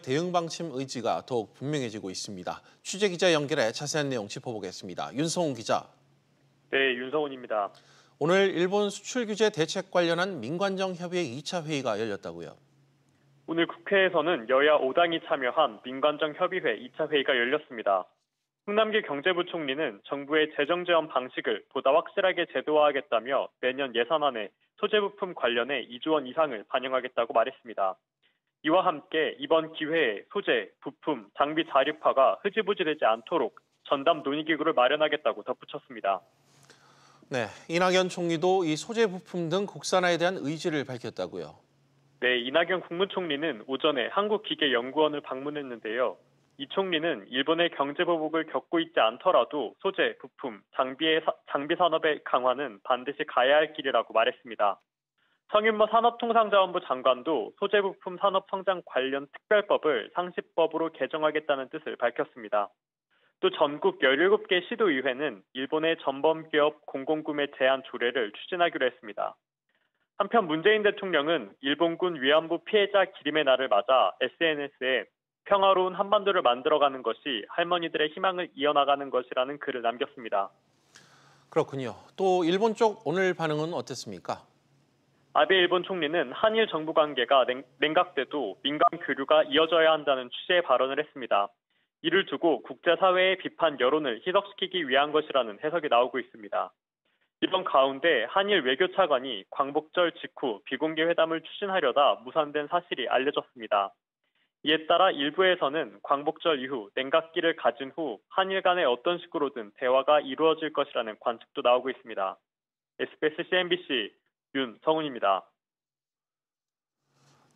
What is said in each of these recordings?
대응 방침 의지가 더욱 분명해지고 있습니다. 취재 기자 연결해 자세한 내용 짚어보겠습니다. 윤성훈 기자. 네, 윤성훈입니다. 오늘 일본 수출 규제 대책 관련한 민관정 협의회 2차 회의가 열렸다고요. 오늘 국회에서는 여야 5당이 참여한 민관정 협의회 2차 회의가 열렸습니다. 홍남기 경제부총리는 정부의 재정 지원 방식을 보다 확실하게 제도화하겠다며 내년 예산안에 소재 부품 관련해 2조 원 이상을 반영하겠다고 말했습니다. 이와 함께 이번 기회에 소재, 부품, 장비 자립화가 흐지부지되지 않도록 전담 논의기구를 마련하겠다고 덧붙였습니다. 네, 이낙연 총리도 이 소재 부품 등 국산화에 대한 의지를 밝혔다고요. 네, 이낙연 국무총리는 오전에 한국기계연구원을 방문했는데요. 이 총리는 일본의 경제 보복을 겪고 있지 않더라도 소재, 부품, 장비 산업의 강화는 반드시 가야 할 길이라고 말했습니다. 성윤모 산업통상자원부 장관도 소재 부품 산업 성장 관련 특별법을 상시법으로 개정하겠다는 뜻을 밝혔습니다. 또 전국 17개 시도의회는 일본의 전범기업 공공구매 제한 조례를 추진하기로 했습니다. 한편 문재인 대통령은 일본군 위안부 피해자 기림의 날을 맞아 SNS에 평화로운 한반도를 만들어가는 것이 할머니들의 희망을 이어나가는 것이라는 글을 남겼습니다. 그렇군요. 또 일본 쪽 오늘 반응은 어땠습니까? 아베 일본 총리는 한일 정부 관계가 냉각돼도 민간 교류가 이어져야 한다는 취지의 발언을 했습니다. 이를 두고 국제사회의 비판 여론을 희석시키기 위한 것이라는 해석이 나오고 있습니다. 이번 가운데 한일 외교차관이 광복절 직후 비공개 회담을 추진하려다 무산된 사실이 알려졌습니다. 이에 따라 일부에서는 광복절 이후 냉각기를 가진 후 한일 간에 어떤 식으로든 대화가 이루어질 것이라는 관측도 나오고 있습니다. SBS CNBC 윤성훈입니다.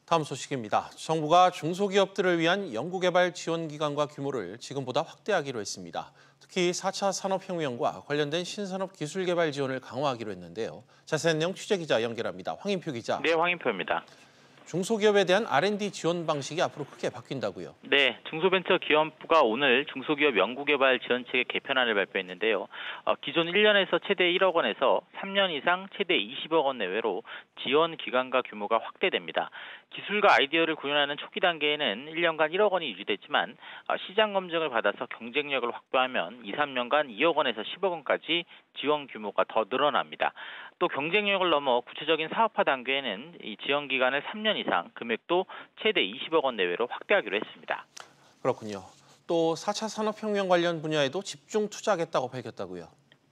다음 소식입니다. 정부가 중소기업들을 위한 연구개발 지원 기간과 규모를 지금보다 확대하기로 했습니다. 특히 4차 산업혁명과 관련된 신산업 기술 개발 지원을 강화하기로 했는데요. 자세한 내용 취재기자 연결합니다. 황인표 기자. 네, 황인표입니다. 중소기업에 대한 R&D 지원 방식이 앞으로 크게 바뀐다고요? 네, 중소벤처기업부가 오늘 중소기업 연구개발 지원책의 개편안을 발표했는데요. 기존 1년에서 최대 1억 원에서 3년 이상 최대 20억 원 내외로 지원 기간과 규모가 확대됩니다. 기술과 아이디어를 구현하는 초기 단계에는 1년간 1억 원이 유지됐지만 시장 검증을 받아서 경쟁력을 확보하면 2, 3년간 2억 원에서 10억 원까지 지원 규모가 더 늘어납니다. 또 경쟁력을 넘어 구체적인 사업화 단계에는 이 지원 기간을 3년 이상, 금액도 최대 20억 원 내외로 확대하기로 했습니다. 그렇군요. 또 4차 산업혁명 관련 분야에도 집중 투자하겠다고 밝혔다고요?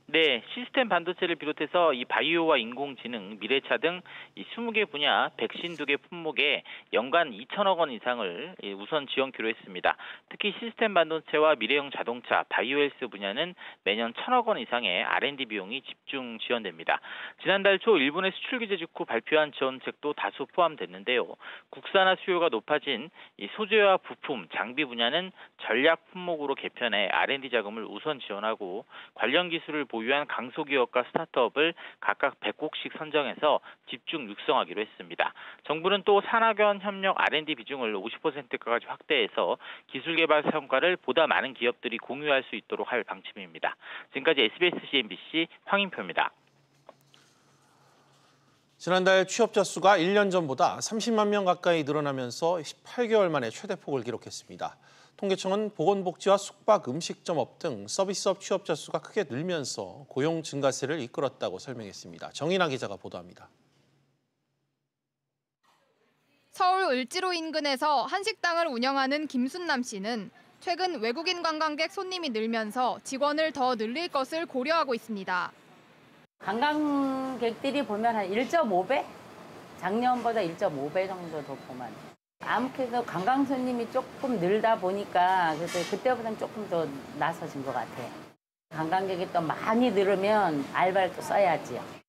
네, 시스템 반도체를 비롯해서 이 바이오와 인공지능, 미래차 등 이 20개 분야 152개 품목에 연간 2천억 원 이상을 우선 지원키로 했습니다. 특히 시스템 반도체와 미래형 자동차, 바이오헬스 분야는 매년 1,000억 원 이상의 R&D 비용이 집중 지원됩니다. 지난달 초 일본의 수출 규제 직후 발표한 지원책도 다수 포함됐는데요. 국산화 수요가 높아진 이 소재와 부품, 장비 분야는 전략 품목으로 개편해 R&D 자금을 우선 지원하고 관련 기술을 보유한 강소기업과 스타트업을 각각 100곳씩 선정해서 집중 육성하기로 했습니다. 정부는 또 산학연 협력 R&D 비중을 50%까지 확대해서 기술 개발 성과를 보다 많은 기업들이 공유할 수 있도록 할 방침입니다. 지금까지 SBS CNBC 황인표입니다. 지난달 취업자 수가 1년 전보다 30만 명 가까이 늘어나면서 18개월 만에 최대폭을 기록했습니다. 통계청은 보건복지와 숙박, 음식점업 등 서비스업 취업자 수가 크게 늘면서 고용 증가세를 이끌었다고 설명했습니다. 정인아 기자가 보도합니다. 서울 을지로 인근에서 한식당을 운영하는 김순남 씨는 최근 외국인 관광객 손님이 늘면서 직원을 더 늘릴 것을 고려하고 있습니다. 관광객들이 보면 한 1.5배? 작년보다 1.5배 정도 더 보면. 아무래도 관광 손님이 조금 늘다 보니까 그때보다는 조금 더 나서진 것 같아요. 관광객이 또 많이 늘으면 알바를 또 써야지요.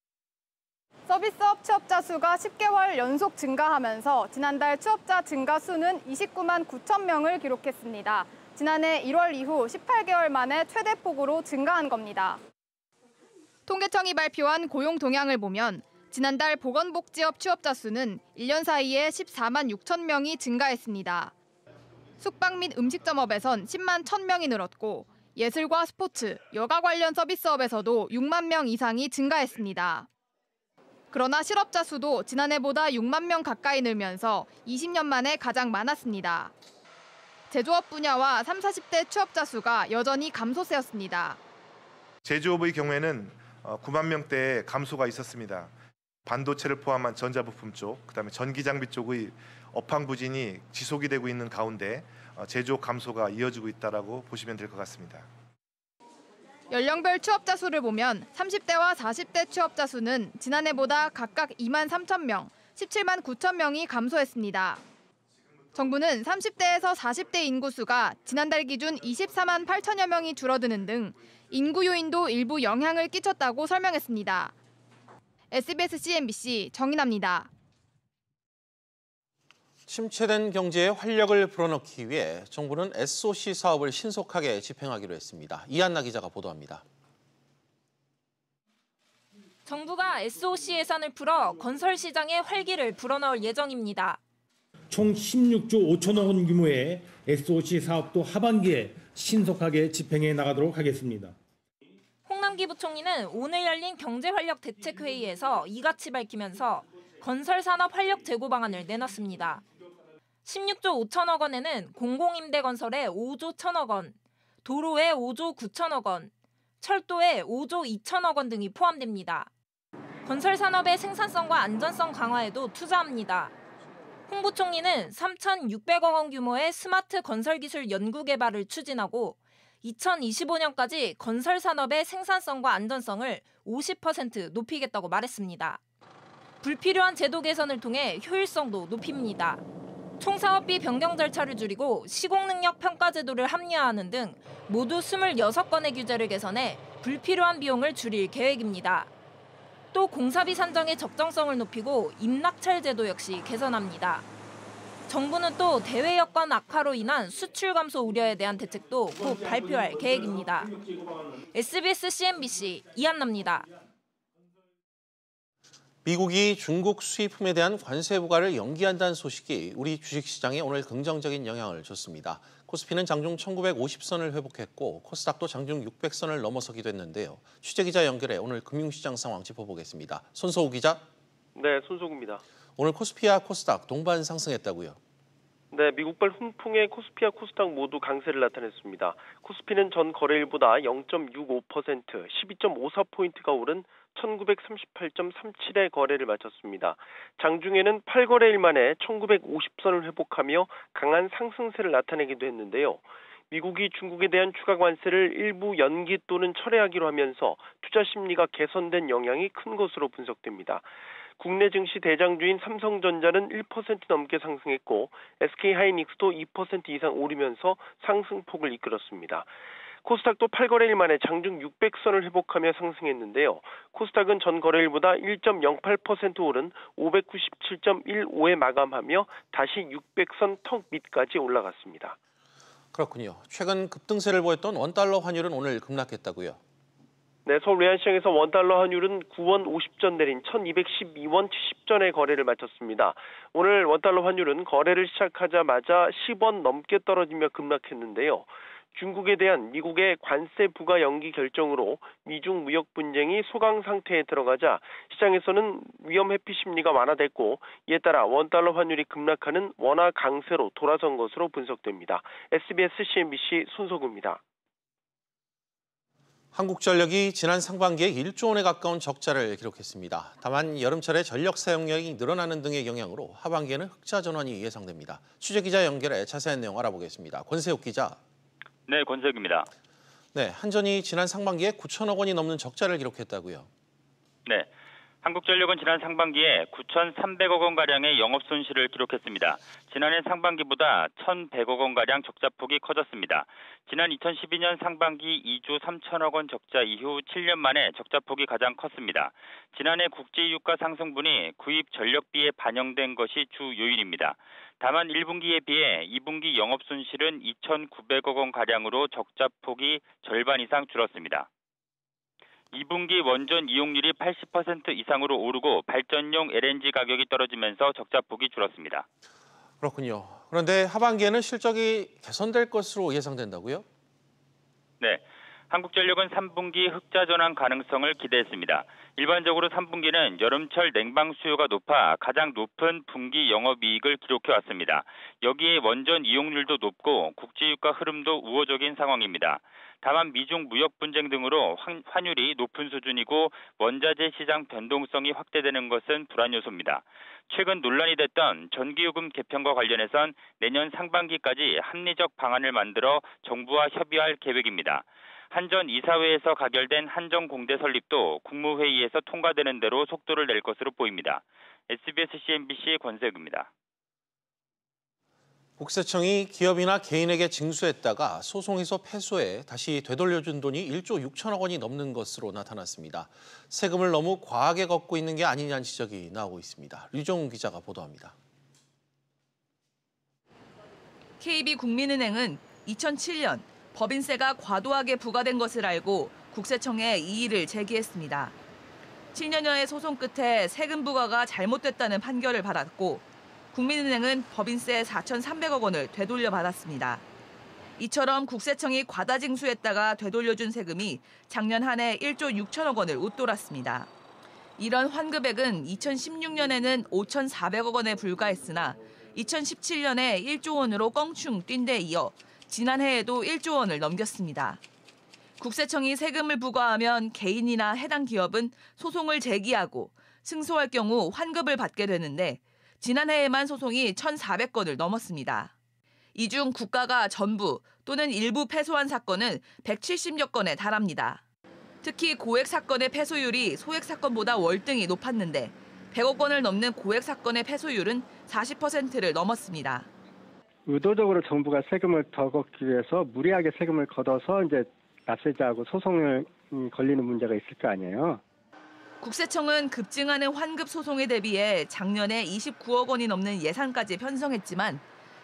서비스업 취업자 수가 10개월 연속 증가하면서 지난달 취업자 증가 수는 29만 9천 명을 기록했습니다. 지난해 1월 이후 18개월 만에 최대폭으로 증가한 겁니다. 통계청이 발표한 고용 동향을 보면 지난달 보건복지업 취업자 수는 1년 사이에 14만 6천 명이 증가했습니다. 숙박 및 음식점업에선 10만 1천 명이 늘었고 예술과 스포츠, 여가 관련 서비스업에서도 6만 명 이상이 증가했습니다. 그러나 실업자 수도 지난해보다 6만 명 가까이 늘면서 20년 만에 가장 많았습니다. 제조업 분야와 3, 40대 취업자 수가 여전히 감소세였습니다. 제조업의 경우에는 9만 명대의 감소가 있었습니다. 반도체를 포함한 전자부품 쪽, 그다음에 전기장비 쪽의 업황 부진이 지속이 되고 있는 가운데 제조업 감소가 이어지고 있다라고 보시면 될 것 같습니다. 연령별 취업자 수를 보면 30대와 40대 취업자 수는 지난해보다 각각 2만 3천 명, 17만 9천 명이 감소했습니다. 정부는 30대에서 40대 인구수가 지난달 기준 24만 8천여 명이 줄어드는 등 인구 요인도 일부 영향을 끼쳤다고 설명했습니다. SBS CNBC 정인아입니다. 침체된 경제에 활력을 불어넣기 위해 정부는 SOC 사업을 신속하게 집행하기로 했습니다. 이한나 기자가 보도합니다. 정부가 SOC 예산을 풀어 건설 시장에 활기를 불어넣을 예정입니다. 총 16조 5천억 원 규모의 SOC 사업도 하반기에 신속하게 집행해 나가도록 하겠습니다. 홍남기 부총리는 오늘 열린 경제활력대책회의에서 이같이 밝히면서 건설산업 활력 제고 방안을 내놨습니다. 16조 5천억 원에는 공공임대건설에 5조 1천억 원, 도로에 5조 9천억 원, 철도에 5조 2천억 원 등이 포함됩니다. 건설산업의 생산성과 안전성 강화에도 투자합니다. 홍 부총리는 3,600억 원 규모의 스마트 건설기술 연구개발을 추진하고 2025년까지 건설산업의 생산성과 안전성을 50% 높이겠다고 말했습니다. 불필요한 제도 개선을 통해 효율성도 높입니다. 총사업비 변경 절차를 줄이고 시공능력 평가 제도를 합리화하는 등 모두 26건의 규제를 개선해 불필요한 비용을 줄일 계획입니다. 또 공사비 산정의 적정성을 높이고 임낙찰 제도 역시 개선합니다. 정부는 또 대외 여건 악화로 인한 수출 감소 우려에 대한 대책도 곧 발표할 계획입니다. SBS CNBC 이한나입니다. 미국이 중국 수입품에 대한 관세 부과를 연기한다는 소식이 우리 주식시장에 오늘 긍정적인 영향을 줬습니다. 코스피는 장중 1950선을 회복했고 코스닥도 장중 600선을 넘어서기도 했는데요. 취재기자 연결해 오늘 금융시장 상황 짚어보겠습니다. 손소우 기자. 네, 손소우입니다. 오늘 코스피와 코스닥 동반 상승했다고요? 네, 미국발 훈풍에 코스피와 코스닥 모두 강세를 나타냈습니다. 코스피는 전 거래일보다 0.65%, 12.54포인트가 오른 1938.37의 거래를 마쳤습니다. 장중에는 8거래일 만에 1950선을 회복하며 강한 상승세를 나타내기도 했는데요. 미국이 중국에 대한 추가 관세를 일부 연기 또는 철회하기로 하면서 투자 심리가 개선된 영향이 큰 것으로 분석됩니다. 국내 증시 대장주인 삼성전자는 1% 넘게 상승했고 SK하이닉스도 2% 이상 오르면서 상승폭을 이끌었습니다. 코스닥도 8거래일 만에 장중 600선을 회복하며 상승했는데요. 코스닥은 전 거래일보다 1.08% 오른 597.15에 마감하며 다시 600선 턱 밑까지 올라갔습니다. 그렇군요. 최근 급등세를 보였던 원달러 환율은 오늘 급락했다고요? 네, 서울 외환시장에서 원달러 환율은 9원 50전 내린 1212원 70전의 거래를 마쳤습니다. 오늘 원달러 환율은 거래를 시작하자마자 10원 넘게 떨어지며 급락했는데요. 중국에 대한 미국의 관세 부과 연기 결정으로 미중 무역 분쟁이 소강 상태에 들어가자 시장에서는 위험 회피 심리가 완화됐고 이에 따라 원달러 환율이 급락하는 원화 강세로 돌아선 것으로 분석됩니다. SBS CNBC 손석우입니다. 한국전력이 지난 상반기에 1조 원에 가까운 적자를 기록했습니다. 다만 여름철에 전력 사용량이 늘어나는 등의 영향으로 하반기에는 흑자 전환이 예상됩니다. 취재기자 연결해 자세한 내용 알아보겠습니다. 권세욱 기자. 네, 권세욱입니다. 네, 한전이 지난 상반기에 9천억 원이 넘는 적자를 기록했다고요? 네, 한국전력은 지난 상반기에 9,300억 원가량의 영업손실을 기록했습니다. 지난해 상반기보다 1,100억 원가량 적자폭이 커졌습니다. 지난 2012년 상반기 2조 3천억 원 적자 이후 7년 만에 적자폭이 가장 컸습니다. 지난해 국제유가 상승분이 구입 전력비에 반영된 것이 주 요인입니다. 다만 1분기에 비해 2분기 영업손실은 2,900억 원가량으로 적자폭이 절반 이상 줄었습니다. 2분기 원전 이용률이 80% 이상으로 오르고 발전용 LNG 가격이 떨어지면서 적자폭이 줄었습니다. 그렇군요. 그런데 하반기에는 실적이 개선될 것으로 예상된다고요? 네. 한국전력은 3분기 흑자 전환 가능성을 기대했습니다. 일반적으로 3분기는 여름철 냉방 수요가 높아 가장 높은 분기 영업이익을 기록해왔습니다. 여기에 원전 이용률도 높고 국제유가 흐름도 우호적인 상황입니다. 다만 미중 무역 분쟁 등으로 환율이 높은 수준이고 원자재 시장 변동성이 확대되는 것은 불안 요소입니다. 최근 논란이 됐던 전기요금 개편과 관련해선 내년 상반기까지 합리적 방안을 만들어 정부와 협의할 계획입니다. 한전 이사회에서 가결된 한전공대 설립도 국무회의에서 통과되는 대로 속도를 낼 것으로 보입니다. SBS CNBC 권세욱입니다. 국세청이 기업이나 개인에게 징수했다가 소송에서 패소해 다시 되돌려준 돈이 1조 6천억 원이 넘는 것으로 나타났습니다. 세금을 너무 과하게 걷고 있는 게 아니냐는 지적이 나오고 있습니다. 류정훈 기자가 보도합니다. KB국민은행은 2007년 법인세가 과도하게 부과된 것을 알고 국세청에 이의를 제기했습니다. 7년여의 소송 끝에 세금 부과가 잘못됐다는 판결을 받았고 국민은행은 법인세 4,300억 원을 되돌려받았습니다. 이처럼 국세청이 과다 징수했다가 되돌려준 세금이 작년 한 해 1조 6천억 원을 웃돌았습니다. 이런 환급액은 2016년에는 5,400억 원에 불과했으나 2017년에 1조 원으로 껑충 뛴 데 이어 지난해에도 1조 원을 넘겼습니다. 국세청이 세금을 부과하면 개인이나 해당 기업은 소송을 제기하고 승소할 경우 환급을 받게 되는데 지난해에만 소송이 1,400건을 넘었습니다. 이 중 국가가 전부 또는 일부 패소한 사건은 170여 건에 달합니다. 특히 고액 사건의 패소율이 소액 사건보다 월등히 높았는데 100억 원을 넘는 고액 사건의 패소율은 40%를 넘었습니다. 의도적으로 정부가 세금을 더 걷기 위해서 무리하게 세금을 걷어서 이제 납세자하고 소송을 걸리는 문제가 있을 거 아니에요. 국세청은 급증하는 환급 소송에 대비해 작년에 29억 원이 넘는 예산까지 편성했지만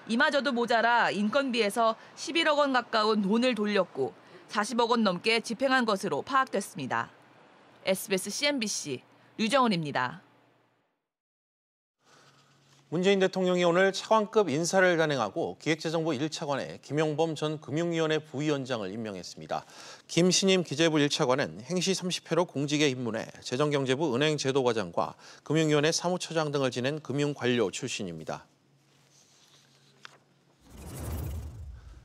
이마저도 모자라 인건비에서 11억 원 가까운 돈을 돌렸고 40억 원 넘게 집행한 것으로 파악됐습니다. SBS CNBC 류정은입니다. 문재인 대통령이 오늘 차관급 인사를 단행하고 기획재정부 1차관에 김용범 전 금융위원회 부위원장을 임명했습니다. 김신임 기재부 1차관은 행시 30회로 공직에 입문해 재정경제부 은행제도과장과 금융위원회 사무처장 등을 지낸 금융관료 출신입니다.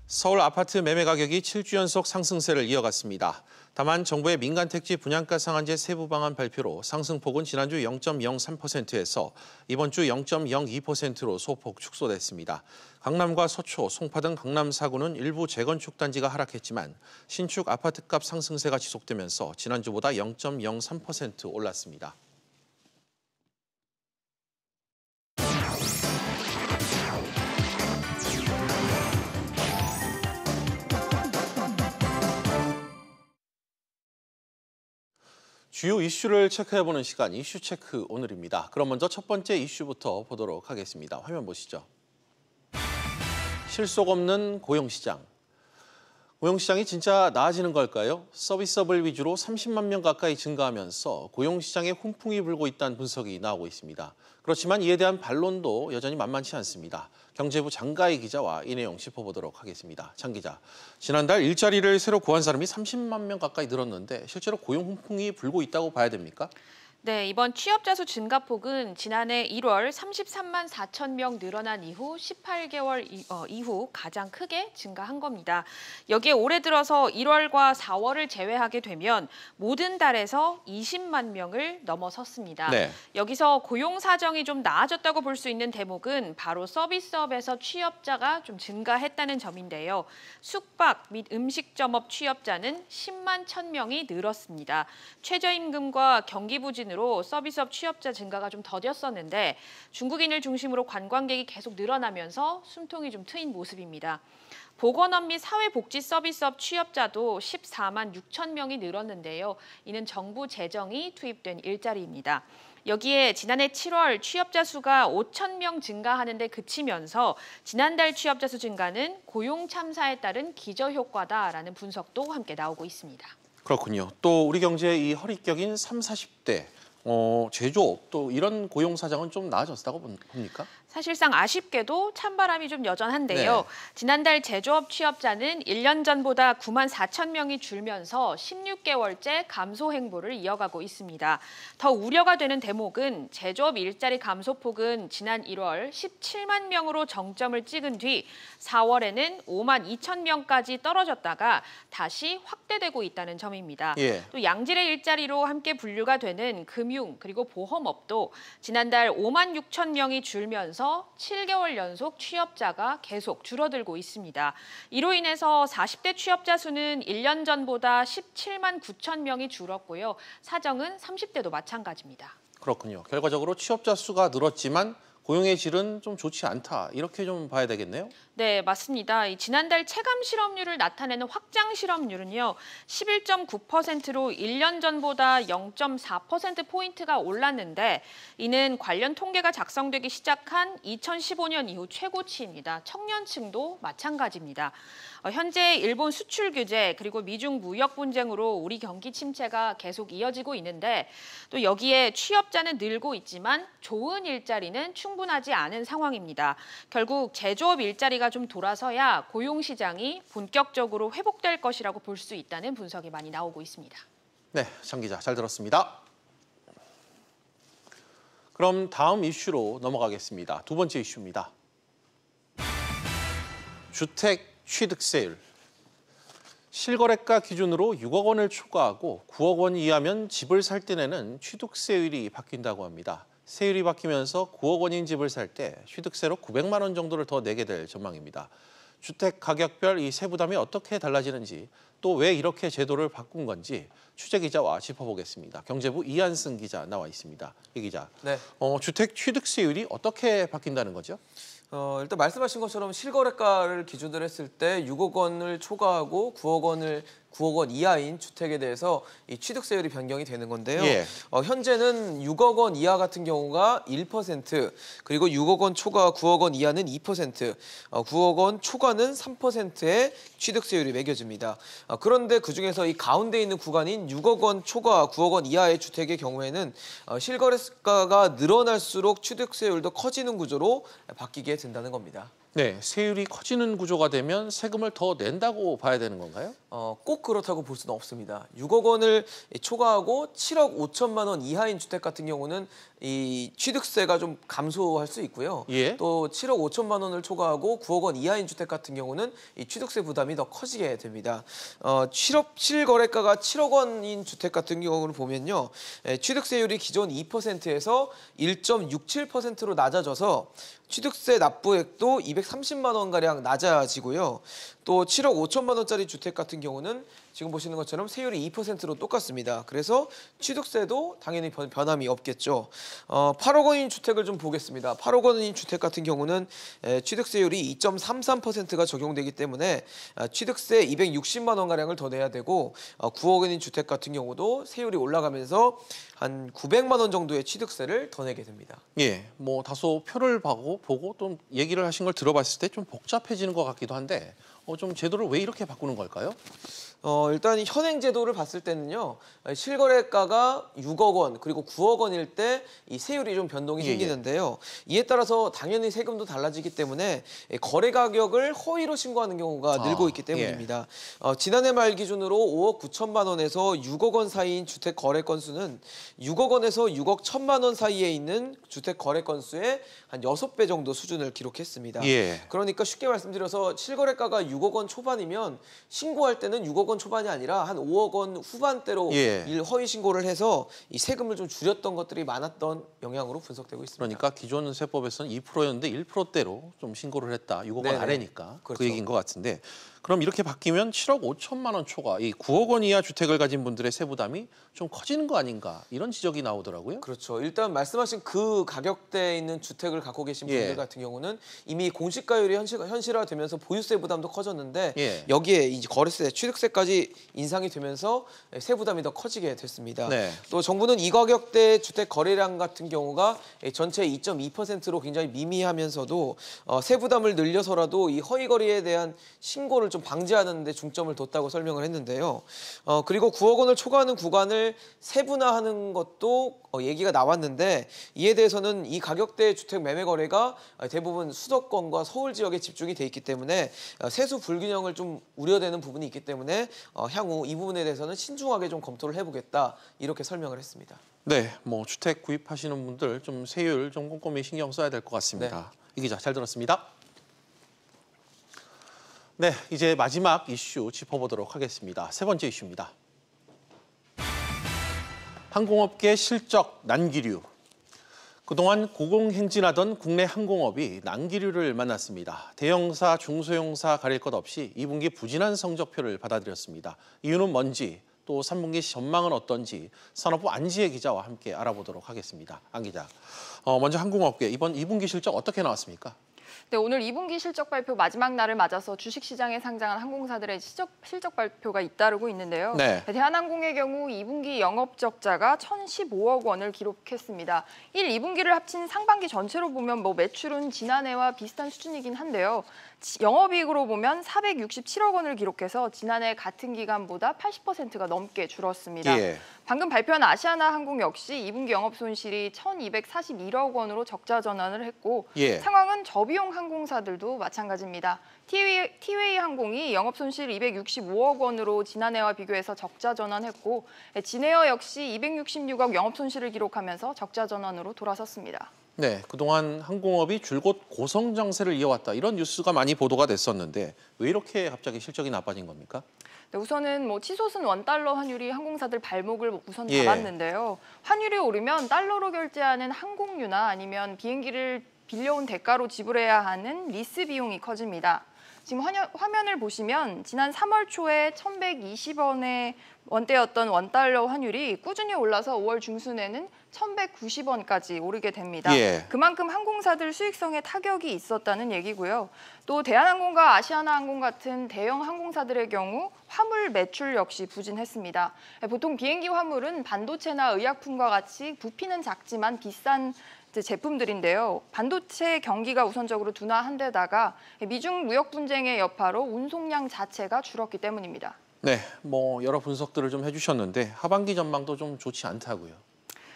서울 아파트 매매 가격이 7주 연속 상승세를 이어갔습니다. 다만 정부의 민간택지 분양가 상한제 세부 방안 발표로 상승폭은 지난주 0.03%에서 이번 주 0.02%로 소폭 축소됐습니다. 강남과 서초, 송파 등 강남 4구는 일부 재건축 단지가 하락했지만 신축 아파트값 상승세가 지속되면서 지난주보다 0.03% 올랐습니다. 주요 이슈를 체크해보는 시간 이슈체크 오늘입니다. 그럼 먼저 첫 번째 이슈부터 보도록 하겠습니다. 화면 보시죠. 실속 없는 고용시장. 고용시장이 진짜 나아지는 걸까요? 서비스업을 위주로 30만 명 가까이 증가하면서 고용시장에 훈풍이 불고 있다는 분석이 나오고 있습니다. 그렇지만 이에 대한 반론도 여전히 만만치 않습니다. 경제부 장가희 기자와 이 내용 짚어보도록 하겠습니다. 장 기자, 지난달 일자리를 새로 구한 사람이 30만 명 가까이 늘었는데 실제로 고용 훈풍이 불고 있다고 봐야 됩니까? 네, 이번 취업자 수 증가폭은 지난해 1월 33만 4천 명 늘어난 이후 18개월 이후 가장 크게 증가한 겁니다. 여기에 올해 들어서 1월과 4월을 제외하게 되면 모든 달에서 20만 명을 넘어섰습니다. 네. 여기서 고용 사정이 좀 나아졌다고 볼 수 있는 대목은 바로 서비스업에서 취업자가 좀 증가했다는 점인데요. 숙박 및 음식점업 취업자는 10만 1,000명이 늘었습니다. 최저임금과 경기 부진으로 서비스업 취업자 증가가 좀 더뎠었는데 중국인을 중심으로 관광객이 계속 늘어나면서 숨통이 좀 트인 모습입니다. 보건업 및 사회복지 서비스업 취업자도 14만 6천 명이 늘었는데요. 이는 정부 재정이 투입된 일자리입니다. 여기에 지난해 7월 취업자 수가 5천 명 증가하는 데 그치면서 지난달 취업자 수 증가는 고용 참사에 따른 기저효과다라는 분석도 함께 나오고 있습니다. 그렇군요. 또 우리 경제의 이 허리격인 30, 40대 제조업 또 이런 고용 사정은 좀 나아졌다고 봅니까? 사실상 아쉽게도 찬바람이 좀 여전한데요. 네. 지난달 제조업 취업자는 1년 전보다 9만 4천 명이 줄면서 16개월째 감소 행보를 이어가고 있습니다. 더 우려가 되는 대목은 제조업 일자리 감소폭은 지난 1월 17만 명으로 정점을 찍은 뒤 4월에는 5만 2천 명까지 떨어졌다가 다시 확대되고 있다는 점입니다. 예. 또 양질의 일자리로 함께 분류가 되는 금융 그리고 보험업도 지난달 5만 6천 명이 줄면서 7개월 연속 취업자가 계속 줄어들고 있습니다. 이로 인해서 40대 취업자 수는 1년 전보다 17만 9천 명이 줄었고요. 사정은 30대도 마찬가지입니다. 그렇군요. 결과적으로 취업자 수가 늘었지만 고용의 질은 좀 좋지 않다. 이렇게 좀 봐야 되겠네요. 네, 맞습니다. 지난달 체감 실업률을 나타내는 확장 실업률은요. 11.9%로 1년 전보다 0.4%포인트가 올랐는데 이는 관련 통계가 작성되기 시작한 2015년 이후 최고치입니다. 청년층도 마찬가지입니다. 현재 일본 수출 규제 그리고 미중 무역 분쟁으로 우리 경기 침체가 계속 이어지고 있는데 또 여기에 취업자는 늘고 있지만 좋은 일자리는 충분하지 않은 상황입니다. 결국 제조업 일자리가 좀 돌아서야 고용 시장이 본격적으로 회복될 것이라고 볼 수 있다는 분석이 많이 나오고 있습니다. 네, 장 기자 잘 들었습니다. 그럼 다음 이슈로 넘어가겠습니다. 두 번째 이슈입니다. 주택 취득세율. 실거래가 기준으로 6억 원을 초과하고 9억 원 이하면 집을 살 때 내는 취득세율이 바뀐다고 합니다. 세율이 바뀌면서 9억 원인 집을 살 때 취득세로 900만 원 정도를 더 내게 될 전망입니다. 주택 가격별 이 세부담이 어떻게 달라지는지 또 왜 이렇게 제도를 바꾼 건지 취재 기자와 짚어보겠습니다. 경제부 이한승 기자 나와 있습니다. 이 기자, 네. 주택 취득세율이 어떻게 바뀐다는 거죠? 일단 말씀하신 것처럼 실거래가를 기준으로 했을 때 6억 원을 초과하고 9억 원 이하인 주택에 대해서 이 취득세율이 변경이 되는 건데요. 예. 현재는 6억 원 이하 같은 경우가 1%, 그리고 6억 원 초과 9억 원 이하는 2%, 9억 원 초과는 3%의 취득세율이 매겨집니다. 그런데 그중에서 이 가운데 있는 구간인 6억 원 초과 9억 원 이하의 주택의 경우에는 실거래가가 늘어날수록 취득세율도 커지는 구조로 바뀌게 된다는 겁니다. 네, 세율이 커지는 구조가 되면 세금을 더 낸다고 봐야 되는 건가요? 꼭 그렇다고 볼 수는 없습니다. 6억 원을 초과하고 7억 5천만 원 이하인 주택 같은 경우는 이 취득세가 좀 감소할 수 있고요. 예. 또 7억 5천만 원을 초과하고 9억 원 이하인 주택 같은 경우는 이 취득세 부담이 더 커지게 됩니다. 실거래가가 7억 원인 주택 같은 경우를 보면요. 취득세율이 기존 2%에서 1.67%로 낮아져서 취득세 납부액도 230만 원가량 낮아지고요. 또 7억 5천만 원짜리 주택 같은 경우는 지금 보시는 것처럼 세율이 2%로 똑같습니다. 그래서 취득세도 당연히 변함이 없겠죠. 8억 원인 주택을 좀 보겠습니다. 8억 원인 주택 같은 경우는 취득세율이 2.33%가 적용되기 때문에 취득세 260만 원가량을 더 내야 되고 9억 원인 주택 같은 경우도 세율이 올라가면서 한 900만 원 정도의 취득세를 더 내게 됩니다. 예, 뭐 다소 표를 보고 또 얘기를 하신 걸 들어봤을 때 좀 복잡해지는 것 같기도 한데 좀 제도를 왜 이렇게 바꾸는 걸까요? 일단 현행 제도를 봤을 때는요. 실거래가가 6억 원 그리고 9억 원일 때 이 세율이 좀 변동이 생기는데요. 이에 따라서 당연히 세금도 달라지기 때문에 거래 가격을 허위로 신고하는 경우가 늘고 있기 때문입니다. 지난해 말 기준으로 5억 9천만 원에서 6억 원 사이인 주택 거래 건수는 6억 원에서 6억 1천만 원 사이에 있는 주택 거래 건수의 한 6배 정도 수준을 기록했습니다. 예. 그러니까 쉽게 말씀드려서 실거래가가 6억 원 초반이면 신고할 때는 6억 원 초반이 아니라 한 5억 원 후반대로 허위 신고를 해서 이 세금을 좀 줄였던 것들이 많았던 영향으로 분석되고 있습니다. 그러니까 기존 세법에서는 2%였는데 1%대로 좀 신고를 했다. 6억 원 아래니까 그렇죠. 그 얘기인 것 같은데 그럼 이렇게 바뀌면 7억 5천만 원 초과, 이 9억 원 이하 주택을 가진 분들의 세부담이 좀 커지는 거 아닌가 이런 지적이 나오더라고요. 그렇죠. 일단 말씀하신 그 가격대에 있는 주택을 갖고 계신 분들 같은 경우는 이미 공시가율이 현실화되면서 보유세 부담도 커졌는데 여기에 이제 거래세, 취득세까지 인상이 되면서 세부담이 더 커지게 됐습니다. 네. 또 정부는 이 가격대 주택 거래량 같은 경우가 전체 2.2%로 굉장히 미미하면서도 세부담을 늘려서라도 이 허위 거래에 대한 신고를 좀 좀 방지하는 데 중점을 뒀다고 설명을 했는데요. 그리고 9억 원을 초과하는 구간을 세분화하는 것도 얘기가 나왔는데 이에 대해서는 이 가격대 주택 매매 거래가 대부분 수도권과 서울 지역에 집중이 돼 있기 때문에 세수 불균형을 좀 우려되는 부분이 있기 때문에 향후 이 부분에 대해서는 신중하게 좀 검토를 해보겠다 이렇게 설명을 했습니다. 네, 뭐 주택 구입하시는 분들 좀 세율 좀 꼼꼼히 신경 써야 될 것 같습니다. 네. 이 기자 잘 들었습니다. 네, 이제 마지막 이슈 짚어보도록 하겠습니다. 세 번째 이슈입니다. 항공업계 실적 난기류. 그동안 고공행진하던 국내 항공업이 난기류를 만났습니다. 대형사, 중소형사 가릴 것 없이 2분기 부진한 성적표를 받아들였습니다. 이유는 뭔지, 또 3분기 전망은 어떤지 산업부 안지혜 기자와 함께 알아보도록 하겠습니다. 안 기자, 먼저 항공업계 이번 2분기 실적 어떻게 나왔습니까? 네, 오늘 2분기 실적 발표 마지막 날을 맞아서 주식시장에 상장한 항공사들의 실적 발표가 잇따르고 있는데요. 네. 대한항공의 경우 2분기 영업 적자가 1,015억 원을 기록했습니다. 1, 2분기를 합친 상반기 전체로 보면 매출은 지난해와 비슷한 수준이긴 한데요. 영업이익으로 보면 467억 원을 기록해서 지난해 같은 기간보다 80%가 넘게 줄었습니다. 예. 방금 발표한 아시아나항공 역시 2분기 영업 손실이 1,241억 원으로 적자 전환을 했고 예. 상황은 저비용 항공사들도 마찬가지입니다. 티웨이 항공이 영업 손실 265억 원으로 지난해와 비교해서 적자 전환했고 진에어 역시 266억 영업 손실을 기록하면서 적자 전환으로 돌아섰습니다. 네, 그동안 항공업이 줄곧 고성장세를 이어왔다 이런 뉴스가 많이 보도가 됐었는데 왜 이렇게 갑자기 실적이 나빠진 겁니까? 네, 우선은 치솟은 원달러 환율이 항공사들 발목을 우선 잡았는데요. 환율이 오르면 달러로 결제하는 항공료나 아니면 비행기를 빌려온 대가로 지불해야 하는 리스 비용이 커집니다. 지금 화면을 보시면 지난 3월 초에 1,120원의 원대였던 원달러 환율이 꾸준히 올라서 5월 중순에는 1,190원까지 오르게 됩니다. 예. 그만큼 항공사들 수익성에 타격이 있었다는 얘기고요. 또 대한항공과 아시아나항공 같은 대형 항공사들의 경우 화물 매출 역시 부진했습니다. 보통 비행기 화물은 반도체나 의약품과 같이 부피는 작지만 비싼 제품들인데요. 반도체 경기가 우선적으로 둔화한 데다가 미중 무역 분쟁의 여파로 운송량 자체가 줄었기 때문입니다. 네, 여러 분석들을 좀 해주셨는데 하반기 전망도 좀 좋지 않다고요.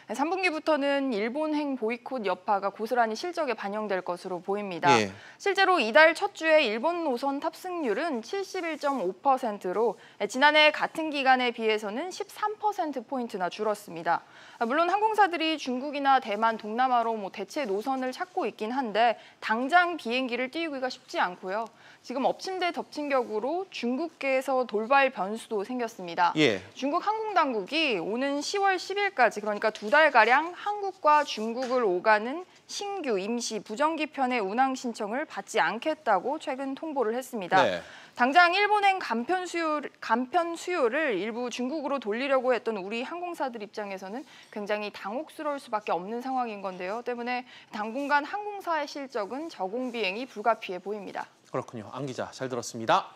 3분기부터는 일본행 보이콧 여파가 고스란히 실적에 반영될 것으로 보입니다. 예. 실제로 이달 첫 주에 일본 노선 탑승률은 71.5%로 지난해 같은 기간에 비해서는 13%포인트나 줄었습니다. 물론 항공사들이 중국이나 대만, 동남아로 대체 노선을 찾고 있긴 한데 당장 비행기를 띄우기가 쉽지 않고요. 지금 엎친 데 덮친 격으로 중국계에서 돌발 변수도 생겼습니다. 예. 중국 항공당국이 오는 10월 10일까지 그러니까 2달가량 한국과 중국을 오가는 신규 임시 부정기 편의 운항 신청을 받지 않겠다고 최근 통보를 했습니다. 네. 당장 일본행 간편 수요를 일부 중국으로 돌리려고 했던 우리 항공사들 입장에서는 굉장히 당혹스러울 수밖에 없는 상황인 건데요. 때문에 당분간 항공사의 실적은 저공 비행이 불가피해 보입니다. 그렇군요. 안 기자 잘 들었습니다.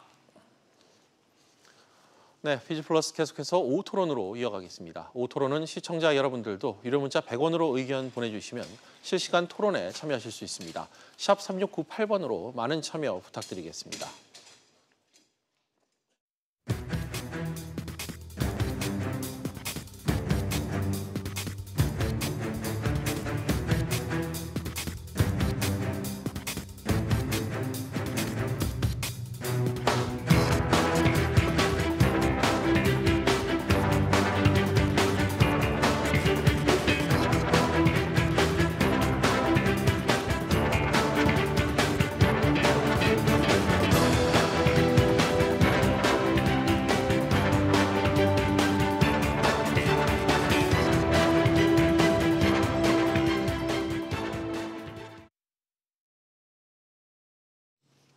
네, 피지플러스 계속해서 오토론으로 이어가겠습니다. 오토론은 시청자 여러분들도 유료 문자 100원으로 의견 보내주시면 실시간 토론에 참여하실 수 있습니다. 샵 3698번으로 많은 참여 부탁드리겠습니다.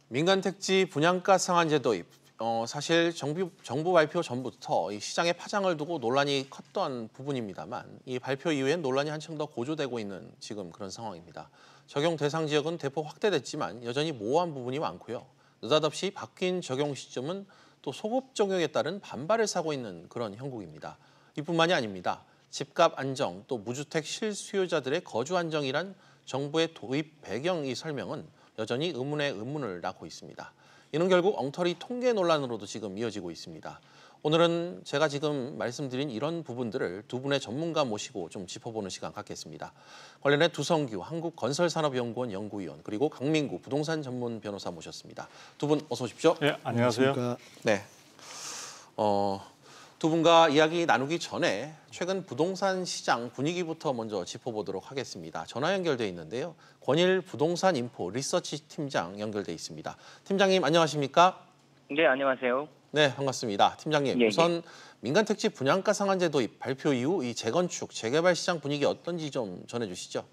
민간택지 분양가 상한제 도입. 사실 정부 발표 전부터 이 시장의 파장을 두고 논란이 컸던 부분입니다만 이 발표 이후엔 논란이 한층 더 고조되고 있는 지금 그런 상황입니다. 적용 대상 지역은 대폭 확대됐지만 여전히 모호한 부분이 많고요. 느닷없이 바뀐 적용 시점은 또 소급 적용에 따른 반발을 사고 있는 그런 형국입니다. 이뿐만이 아닙니다. 집값 안정 또 무주택 실수요자들의 거주 안정이란 정부의 도입 배경 이 설명은 여전히 의문에 의문을 낳고 있습니다. 이는 결국 엉터리 통계 논란으로도 지금 이어지고 있습니다. 오늘은 제가 지금 말씀드린 이런 부분들을 두 분의 전문가 모시고 좀 짚어보는 시간 갖겠습니다. 관련해 두성규 한국건설산업연구원 연구위원 그리고 강민구 부동산 전문 변호사 모셨습니다. 두 분 어서 오십시오. 네, 안녕하세요. 네. 두 분과 이야기 나누기 전에 최근 부동산 시장 분위기부터 먼저 짚어보도록 하겠습니다. 전화 연결돼 있는데요. 권일 부동산 인포 리서치 팀장 연결돼 있습니다. 팀장님 안녕하십니까? 네, 안녕하세요. 네, 반갑습니다. 팀장님, 우선 민간택지 분양가 상한제 도입 발표 이후 이 재건축, 재개발 시장 분위기 어떤지 좀 전해주시죠.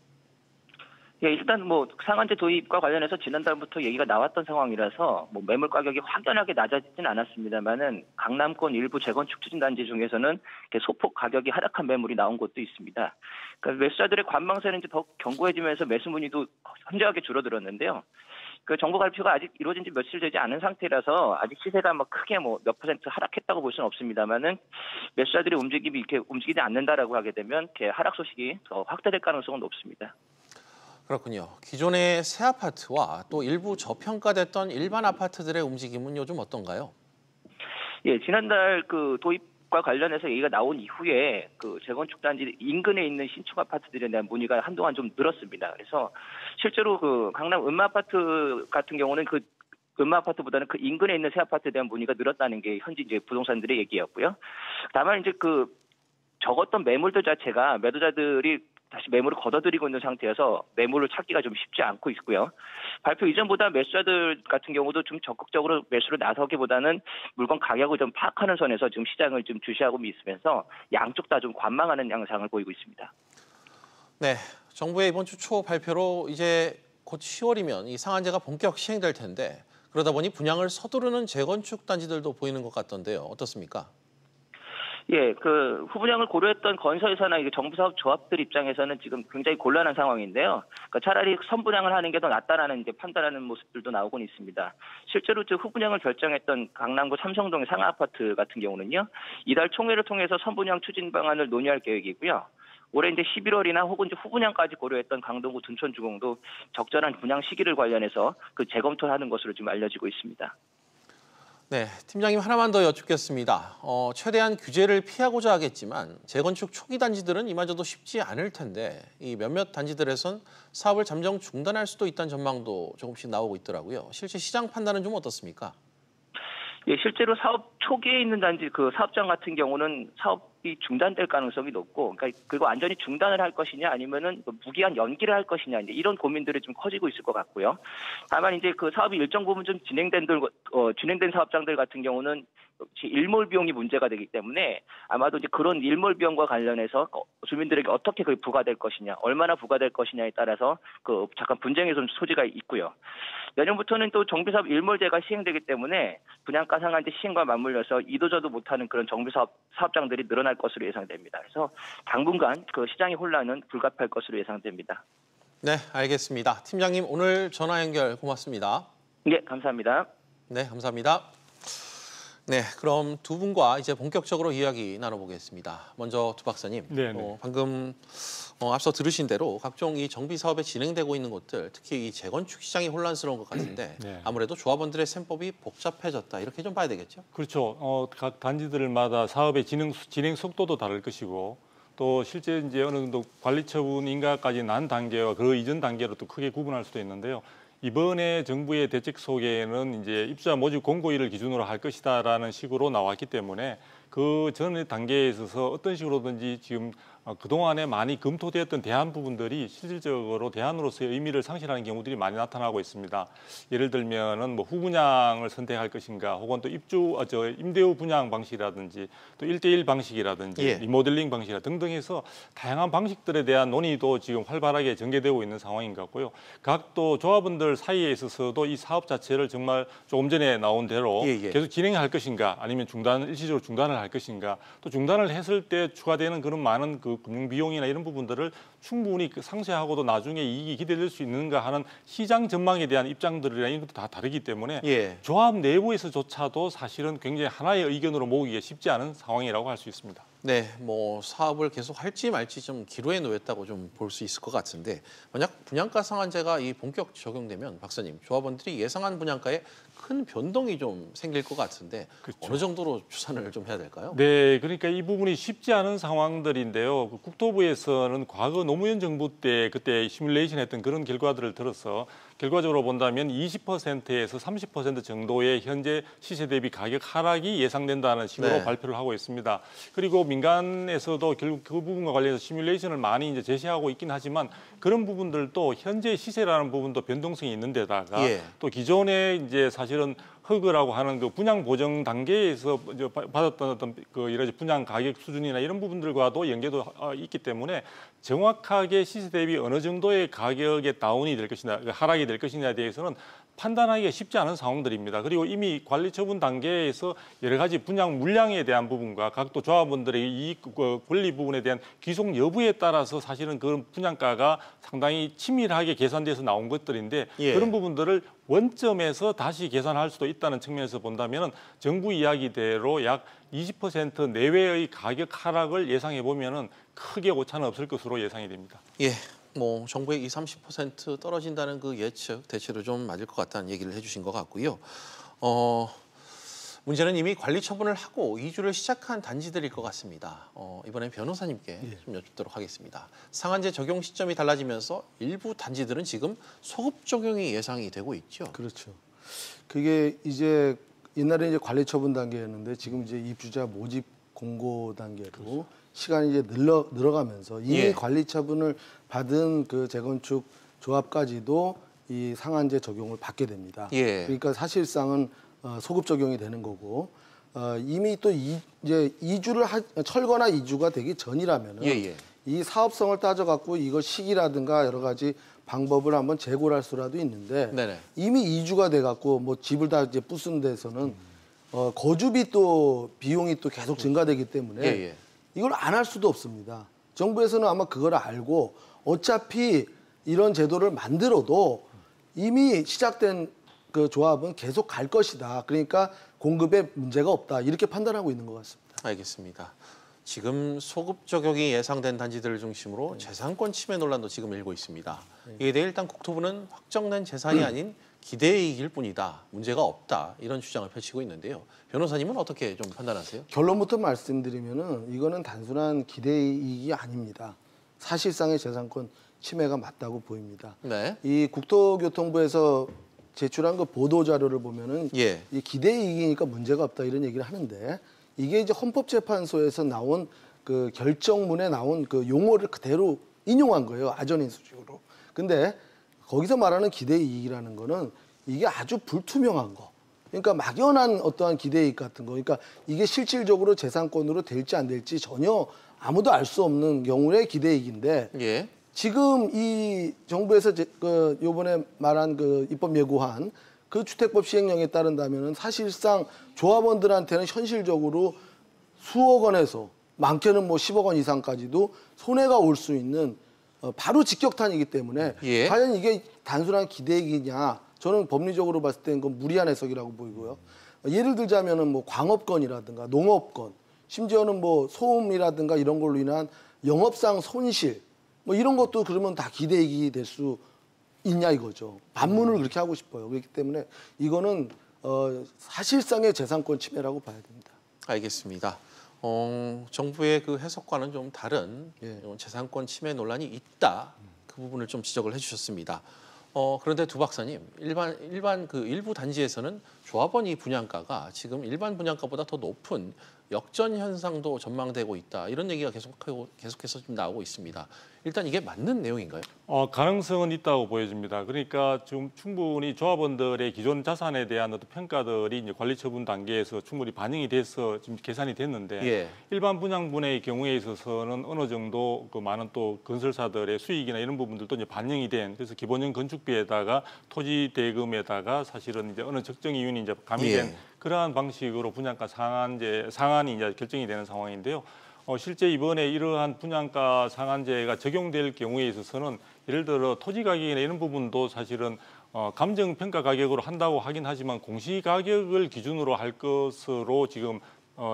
예, 일단 상한제 도입과 관련해서 지난달부터 얘기가 나왔던 상황이라서 매물 가격이 확연하게 낮아지진 않았습니다만은 강남권 일부 재건축 추진단지 중에서는 소폭 가격이 하락한 매물이 나온 곳도 있습니다. 그러니까 매수자들의 관망세는 이제 더 견고해지면서 매수 문의도 현저하게 줄어들었는데요. 그 정부 발표가 아직 이루어진 지 며칠 되지 않은 상태라서 아직 시세가 크게 몇 퍼센트 하락했다고 볼 수는 없습니다만은 매수자들의 움직임이 이렇게 움직이지 않는다라고 하게 되면 하락 소식이 더 확대될 가능성은 높습니다. 그렇군요. 기존의 새 아파트와 또 일부 저평가됐던 일반 아파트들의 움직임은 요즘 어떤가요? 예, 지난달 그 도입과 관련해서 얘기가 나온 이후에 그 재건축 단지 인근에 있는 신축 아파트들에 대한 문의가 한동안 좀 늘었습니다. 그래서 실제로 그 강남 음마 아파트 같은 경우는 그 음마 아파트보다는 그 인근에 있는 새 아파트에 대한 문의가 늘었다는 게 현지 이제 부동산들의 얘기였고요. 다만 이제 그 적었던 매물들 자체가 매도자들이 다시 매물을 걷어들이고 있는 상태여서 매물을 찾기가 좀 쉽지 않고 있고요. 발표 이전보다 매수자들 같은 경우도 좀 적극적으로 매수를 나서기보다는 물건 가격을 좀 파악하는 선에서 지금 시장을 좀 주시하고 있으면서 양쪽 다 좀 관망하는 양상을 보이고 있습니다. 네, 정부의 이번 주 초 발표로 이제 곧 10월이면 이 상한제가 본격 시행될 텐데 그러다 보니 분양을 서두르는 재건축 단지들도 보이는 것 같던데요. 어떻습니까? 예, 그 후분양을 고려했던 건설사나 정부 사업 조합들 입장에서는 지금 굉장히 곤란한 상황인데요. 그러니까 차라리 선분양을 하는 게 더 낫다라는 이제 판단하는 모습들도 나오곤 있습니다. 실제로 후분양을 결정했던 강남구 삼성동의 상하 아파트 같은 경우는요, 이달 총회를 통해서 선분양 추진 방안을 논의할 계획이고요. 올해 이제 11월이나 혹은 이제 후분양까지 고려했던 강동구 둔촌주공도 적절한 분양 시기를 관련해서 그 재검토하는 것으로 지금 알려지고 있습니다. 네, 팀장님 하나만 더 여쭙겠습니다. 최대한 규제를 피하고자 하겠지만 재건축 초기 단지들은 이마저도 쉽지 않을 텐데 이 몇몇 단지들에선 사업을 잠정 중단할 수도 있다는 전망도 조금씩 나오고 있더라고요. 실제 시장 판단은 좀 어떻습니까? 예, 실제로 사업 초기에 있는 단지 그 사업장 같은 경우는 사업이 중단될 가능성이 높고, 그리고 완전히 중단을 할 것이냐 아니면은 무기한 연기를 할 것이냐 이제 이런 고민들이 좀 커지고 있을 것 같고요. 다만 이제 그 사업이 일정 부분 좀 진행된 사업장들 같은 경우는 일몰 비용이 문제가 되기 때문에 아마도 이제 그런 일몰 비용과 관련해서 주민들에게 어떻게 그게 부과될 것이냐, 얼마나 부과될 것이냐에 따라서 그 잠깐 분쟁의 좀 소지가 있고요. 내년부터는 또 정비사업 일몰제가 시행되기 때문에 분양가 상한제 시행과 맞물려서 이도저도 못하는 그런 사업장들이 늘어날 것으로 예상됩니다. 그래서 당분간 그 시장의 혼란은 불가피할 것으로 예상됩니다. 네, 알겠습니다. 팀장님 오늘 전화 연결 고맙습니다. 네, 감사합니다. 네, 감사합니다. 네, 그럼 두 분과 이제 본격적으로 이야기 나눠보겠습니다. 먼저 두 박사님, 방금 앞서 들으신 대로 각종 이 정비 사업에 진행되고 있는 곳들, 특히 이 재건축 시장이 혼란스러운 것 같은데 아무래도 조합원들의 셈법이 복잡해졌다 이렇게 좀 봐야 되겠죠? 그렇죠. 각 단지들마다 사업의 진행 속도도 다를 것이고 또 실제 이제 어느 정도 관리 처분 인가까지 난 단계와 그 이전 단계로 또 크게 구분할 수도 있는데요. 이번에 정부의 대책 속에는 이제 입주자 모집 공고일을 기준으로 할 것이다라는 식으로 나왔기 때문에 그 전 단계에 있어서 어떤 식으로든지 지금 그동안에 많이 검토되었던 대안 부분들이 실질적으로 대안으로서의 의미를 상실하는 경우들이 많이 나타나고 있습니다. 예를 들면은 후분양을 선택할 것인가, 혹은 또 임대후 분양 방식이라든지 또 1대1 방식이라든지 리모델링 방식이라 등등 해서 다양한 방식들에 대한 논의도 지금 활발하게 전개되고 있는 상황인 것 같고요. 각 또 조합원들 사이에 있어서도 이 사업 자체를 정말 조금 전에 나온 대로 계속 진행할 것인가, 아니면 일시적으로 중단을 할 것인가, 또 중단을 했을 때 추가되는 그런 많은 그 금융 비용이나 이런 부분들을 충분히 상쇄하고도 나중에 이익이 기대될 수 있는가 하는 시장 전망에 대한 입장들이나 이런 것도 다 다르기 때문에 조합 내부에서조차도 사실은 굉장히 하나의 의견으로 모으기가 쉽지 않은 상황이라고 할 수 있습니다. 네, 사업을 계속 할지 말지 좀 기로에 놓였다고 좀 볼 수 있을 것 같은데 만약 분양가 상한제가 이 본격 적용되면 박사님, 조합원들이 예상한 분양가에 큰 변동이 좀 생길 것 같은데 그렇죠. 어느 정도로 추산을 좀 해야 될까요? 네, 그러니까 이 부분이 쉽지 않은 상황들인데요. 국토부에서는 과거 노무현 정부 때 그때 시뮬레이션 했던 그런 결과들을 들어서 결과적으로 본다면 20%에서 30% 정도의 현재 시세 대비 가격 하락이 예상된다는 식으로 네. 발표를 하고 있습니다. 그리고 민간에서도 결국 그 부분과 관련해서 시뮬레이션을 많이 이제 제시하고 있긴 하지만 그런 부분들도 현재 시세라는 부분도 변동성이 있는 데다가 예. 또 기존에 이제 사실은 허그라고 하는 그 분양 보정 단계에서 받았던 어떤 그 여러 가지 분양 가격 수준이나 이런 부분들과도 연계도 있기 때문에 정확하게 시세 대비 어느 정도의 가격의 다운이 될 것이냐, 하락이 될 것이냐에 대해서는 판단하기가 쉽지 않은 상황들입니다. 그리고 이미 관리 처분 단계에서 여러 가지 분양 물량에 대한 부분과 각 또 조합원들의 이익 권리 부분에 대한 귀속 여부에 따라서 사실은 그런 분양가가 상당히 치밀하게 계산돼서 나온 것들인데 예. 그런 부분들을 원점에서 다시 계산할 수도 있다는 측면에서 본다면 정부 이야기대로 약 20% 내외의 가격 하락을 예상해 보면은 크게 오차는 없을 것으로 예상이 됩니다. 예. 뭐 정부의 이 30% 떨어진다는 그 예측 대체로 좀 맞을 것 같다는 얘기를 해주신 것 같고요. 문제는 이미 관리 처분을 하고 이주를 시작한 단지들일 것 같습니다. 이번엔 변호사님께 좀 여쭙도록 하겠습니다. 상한제 적용 시점이 달라지면서 일부 단지들은 지금 소급 적용이 예상이 되고 있죠. 그렇죠. 그게 이제 옛날에 이제 관리 처분 단계였는데 지금 이제 입주자 모집 공고 단계로 그렇죠. 시간이 이제 늘어가면서 이미 예. 관리 처분을 받은 그 재건축 조합까지도 이 상한제 적용을 받게 됩니다. 예. 그러니까 사실상은 소급 적용이 되는 거고 이미 또 이제 이주를 철거나 이주가 되기 전이라면은 예. 이 사업성을 따져갖고 이거 시기라든가 여러 가지 방법을 한번 재고를 할 수라도 있는데 네네. 이미 이주가 돼갖고 뭐 집을 다 이제 부순 데서는 거주비 또 비용이 또 계속 증가되기 때문에 이걸 안 할 수도 없습니다. 정부에서는 아마 그걸 알고 어차피 이런 제도를 만들어도 이미 시작된 그 조합은 계속 갈 것이다. 그러니까 공급에 문제가 없다. 이렇게 판단하고 있는 것 같습니다. 알겠습니다. 지금 소급 적용이 예상된 단지들을 중심으로 재산권 침해 논란도 지금 일고 있습니다. 이에 대해 일단 국토부는 확정된 재산이 아닌 기대이익일 뿐이다. 문제가 없다. 이런 주장을 펼치고 있는데요. 변호사님은 어떻게 좀 판단하세요? 결론부터 말씀드리면은 이거는 단순한 기대이익이 아닙니다. 사실상의 재산권 침해가 맞다고 보입니다. 네. 이 국토교통부에서 제출한 그 보도 자료를 보면은 이 기대이익이니까 문제가 없다 이런 얘기를 하는데 이게 이제 헌법재판소에서 나온 그 결정문에 나온 그 용어를 그대로 인용한 거예요. 아전인 수식으로. 근데 거기서 말하는 기대이익이라는 거는 이게 아주 불투명한 거. 그러니까 막연한 어떠한 기대이익 같은 거. 그러니까 이게 실질적으로 재산권으로 될지 안 될지 전혀 아무도 알 수 없는 경우의 기대이익인데 지금 이 정부에서 그 요번에 말한 그 입법 예고한 그 주택법 시행령에 따른다면은 사실상 조합원들한테는 현실적으로 수억 원에서 많게는 뭐 10억 원 이상까지도 손해가 올 수 있는 바로 직격탄이기 때문에 과연 이게 단순한 기대이익이냐? 저는 법리적으로 봤을 때는 그건 무리한 해석이라고 보이고요. 예를 들자면은 뭐 광업건이라든가 농업건, 심지어는 뭐 소음이라든가 이런 걸로 인한 영업상 손실, 뭐 이런 것도 그러면 다 기대이익이 될 수 있냐 이거죠. 반문을 그렇게 하고 싶어요. 그렇기 때문에 이거는 사실상의 재산권 침해라고 봐야 됩니다. 알겠습니다. 정부의 그 해석과는 좀 다른 재산권 침해 논란이 있다. 그 부분을 좀 지적을 해주셨습니다. 그런데 두 박사님, 일반 그 일부 단지에서는 조합원이 분양가가 지금 일반 분양가보다 더 높은 역전 현상도 전망되고 있다. 이런 얘기가 계속해서 좀 나오고 있습니다. 일단 이게 맞는 내용인가요? 가능성은 있다고 보여집니다. 그러니까 지금 충분히 조합원들의 기존 자산에 대한 어떤 평가들이 이제 관리 처분 단계에서 충분히 반영이 돼서 지금 계산이 됐는데 일반 분양분의 경우에 있어서는 어느 정도 그 많은 또 건설사들의 수익이나 이런 부분들도 이제 반영이 된 그래서 기본형 건축비에다가 토지 대금에다가 사실은 이제 어느 적정 이윤이 이제 가미된 그러한 방식으로 분양가 상한이 이제 결정이 되는 상황인데요. 실제 이번에 이러한 분양가 상한제가 적용될 경우에 있어서는 예를 들어 토지 가격이나 이런 부분도 사실은 감정평가 가격으로 한다고 하긴 하지만 공시가격을 기준으로 할 것으로 지금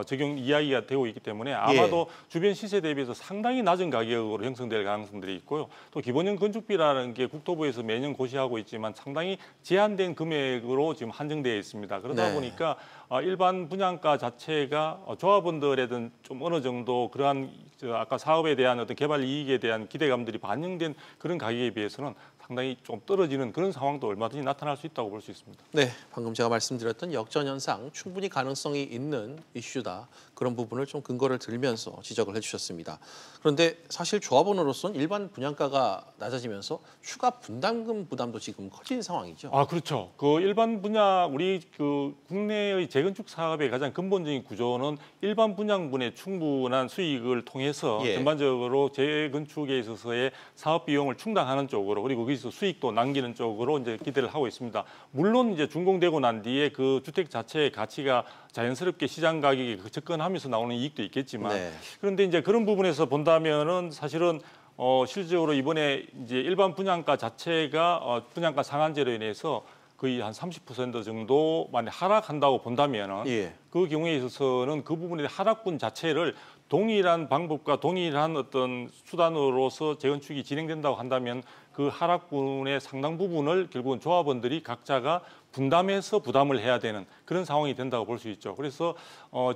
적용 이야기가 되고 있기 때문에 아마도 주변 시세 대비해서 상당히 낮은 가격으로 형성될 가능성들이 있고요. 또 기본형 건축비라는 게 국토부에서 매년 고시하고 있지만 상당히 제한된 금액으로 지금 한정되어 있습니다. 그러다 보니까 일반 분양가 자체가 조합원들에든 좀 어느 정도 그러한 아까 사업에 대한 어떤 개발 이익에 대한 기대감들이 반영된 그런 가격에 비해서는 상당히 좀 떨어지는 그런 상황도 얼마든지 나타날 수 있다고 볼 수 있습니다. 네, 방금 제가 말씀드렸던 역전 현상 충분히 가능성이 있는 이슈다. 그런 부분을 좀 근거를 들면서 지적을 해주셨습니다. 그런데 사실 조합원으로서는 일반 분양가가 낮아지면서 추가 분담금 부담도 지금 커진 상황이죠. 그렇죠. 그 일반 분양 우리 그 국내의 재건축 사업의 가장 근본적인 구조는 일반 분양분의 충분한 수익을 통해서 전반적으로 재건축에 있어서의 사업 비용을 충당하는 쪽으로 그리고 거기서 수익도 남기는 쪽으로 이제 기대를 하고 있습니다. 물론 이제 준공되고 난 뒤에 그 주택 자체의 가치가 자연스럽게 시장 가격에 접근하면서 나오는 이익도 있겠지만 그런데 이제 그런 부분에서 본다면은 사실은 실질적으로 이번에 이제 일반 분양가 자체가 분양가 상한제로 인해서 거의 한 30% 정도 만약 하락한다고 본다면은 그 경우에 있어서는 그 부분의 하락분 자체를 동일한 방법과 동일한 어떤 수단으로서 재건축이 진행된다고 한다면 그 하락분의 상당 부분을 결국은 조합원들이 각자가 분담해서 부담을 해야 되는 그런 상황이 된다고 볼 수 있죠. 그래서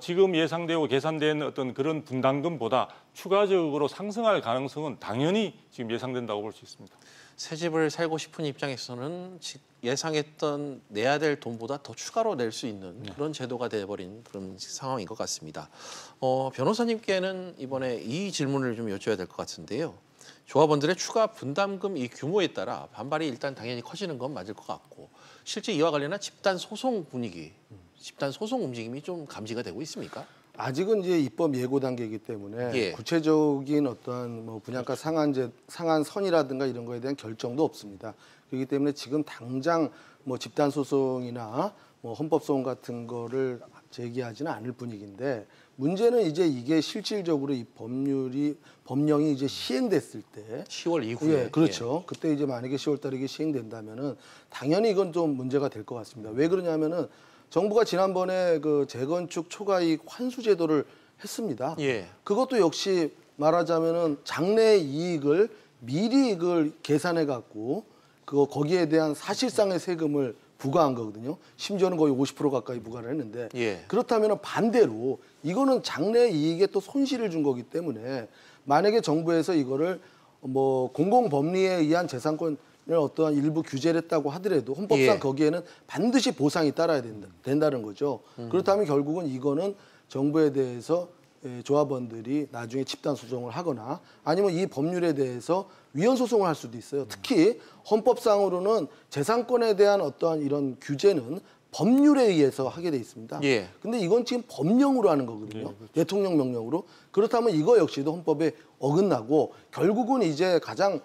지금 예상되고 계산된 어떤 그런 분담금보다 추가적으로 상승할 가능성은 당연히 지금 예상된다고 볼 수 있습니다. 새 집을 살고 싶은 입장에서는 예상했던 내야 될 돈보다 더 추가로 낼 수 있는 그런 제도가 돼버린 그런 상황인 것 같습니다. 변호사님께는 이번에 이 질문을 좀 여쭤야 될 것 같은데요. 조합원들의 추가 분담금 이 규모에 따라 반발이 일단 당연히 커지는 건 맞을 것 같고 실제 이와 관련한 집단 소송 분위기, 집단 소송 움직임이 좀 감지가 되고 있습니까? 아직은 이제 입법 예고 단계이기 때문에 구체적인 어떤 뭐 분양가 상한선이라든가 이런 거에 대한 결정도 없습니다. 그렇기 때문에 지금 당장 뭐 집단 소송이나 뭐 헌법 소송 같은 거를 제기하지는 않을 분위기인데 문제는 이제 이게 실질적으로 이 법령이 이제 시행됐을 때 10월 이후에 그렇죠. 그때 이제 만약에 10월 달에 이게 시행된다면은 당연히 이건 좀 문제가 될 것 같습니다. 왜 그러냐면은 정부가 지난번에 그 재건축 초과이익 환수 제도를 했습니다. 그것도 역시 말하자면은 장래 이익을 미리 이걸 계산해 갖고 거기에 대한 사실상의 세금을 부과한 거거든요. 심지어는 거의 50% 가까이 부과를 했는데 그렇다면 반대로 이거는 장래 이익에 또 손실을 준 거기 때문에 만약에 정부에서 이거를 뭐 공공법리에 의한 재산권을 어떠한 일부 규제를 했다고 하더라도 헌법상 거기에는 반드시 보상이 따라야 된다는 거죠. 그렇다면 결국은 이거는 정부에 대해서 조합원들이 나중에 집단 소송을 하거나 아니면 이 법률에 대해서 위헌 소송을 할 수도 있어요. 특히 헌법상으로는 재산권에 대한 어떠한 이런 규제는 법률에 의해서 하게 돼 있습니다. 근데 이건 지금 법령으로 하는 거거든요. 대통령 명령으로. 그렇다면 이거 역시도 헌법에 어긋나고 결국은 이제 가장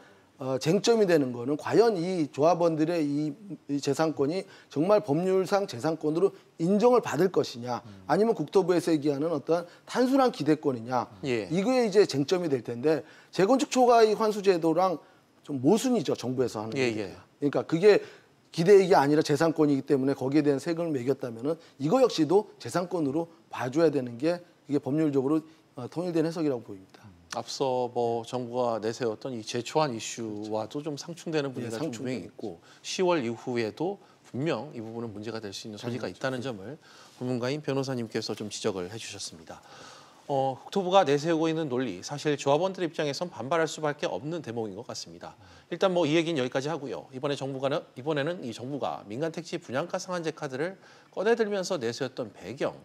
쟁점이 되는 거는 과연 이 조합원들의 이 재산권이 정말 법률상 재산권으로 인정을 받을 것이냐 아니면 국토부에서 얘기하는 어떤 단순한 기대권이냐 이거에 이제 쟁점이 될 텐데 재건축 초과이익 환수 제도랑 좀 모순이죠. 정부에서 하는 게. 그러니까 그게 기대이익이 아니라 재산권이기 때문에 거기에 대한 세금을 매겼다면은 이거 역시도 재산권으로 봐줘야 되는 게 이게 법률적으로 통일된 해석이라고 보입니다. 앞서 뭐 정부가 내세웠던 이 제초안 이슈와도 좀 상충되는 분위기가 좀 분명히 있고 10월 이후에도 분명 이 부분은 문제가 될 수 있는 소지가 있다는 점을 전문가인 변호사님께서 좀 지적을 해주셨습니다. 국토부가 내세우고 있는 논리, 사실 조합원들 입장에선 반발할 수밖에 없는 대목인 것 같습니다. 일단 뭐 이 얘기는 여기까지 하고요. 이번에는 이 정부가 민간택지 분양가 상한제 카드를 꺼내들면서 내세웠던 배경,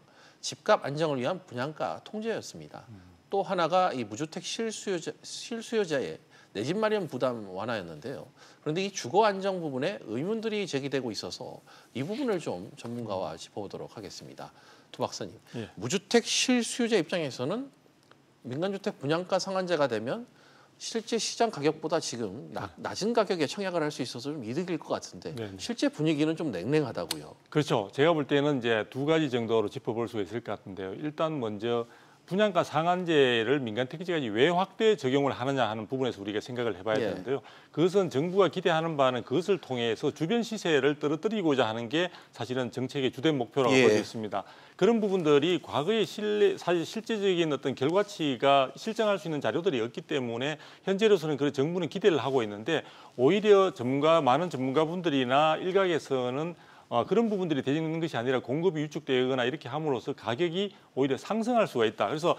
집값 안정을 위한 분양가 통제였습니다. 또 하나가 이 무주택 실수요자의 내 집 마련 부담 완화였는데요. 그런데 이 주거 안정 부분에 의문들이 제기되고 있어서 이 부분을 좀 전문가와 짚어보도록 하겠습니다. 두 박사님, 무주택 실수요자 입장에서는 민간주택 분양가 상한제가 되면 실제 시장 가격보다 지금 낮은 가격에 청약을 할 수 있어서 좀 이득일 것 같은데 실제 분위기는 좀 냉랭하다고요. 그렇죠. 제가 볼 때는 이제 두 가지 정도로 짚어볼 수 있을 것 같은데요. 일단 먼저 분양가 상한제를 민간 택지까지 왜 확대 적용을 하느냐 하는 부분에서 우리가 생각을 해봐야 되는데요. 그것은 정부가 기대하는 바는 그것을 통해서 주변 시세를 떨어뜨리고자 하는 게 사실은 정책의 주된 목표라고 볼 수 있습니다. 그런 부분들이 과거에 사실 실제적인 어떤 결과치가 실증할 수 있는 자료들이 없기 때문에 현재로서는 그 정부는 기대를 하고 있는데 오히려 많은 전문가분들이나 일각에서는 그런 부분들이 되는 것이 아니라 공급이 위축되거나 이렇게 함으로써 가격이 오히려 상승할 수가 있다. 그래서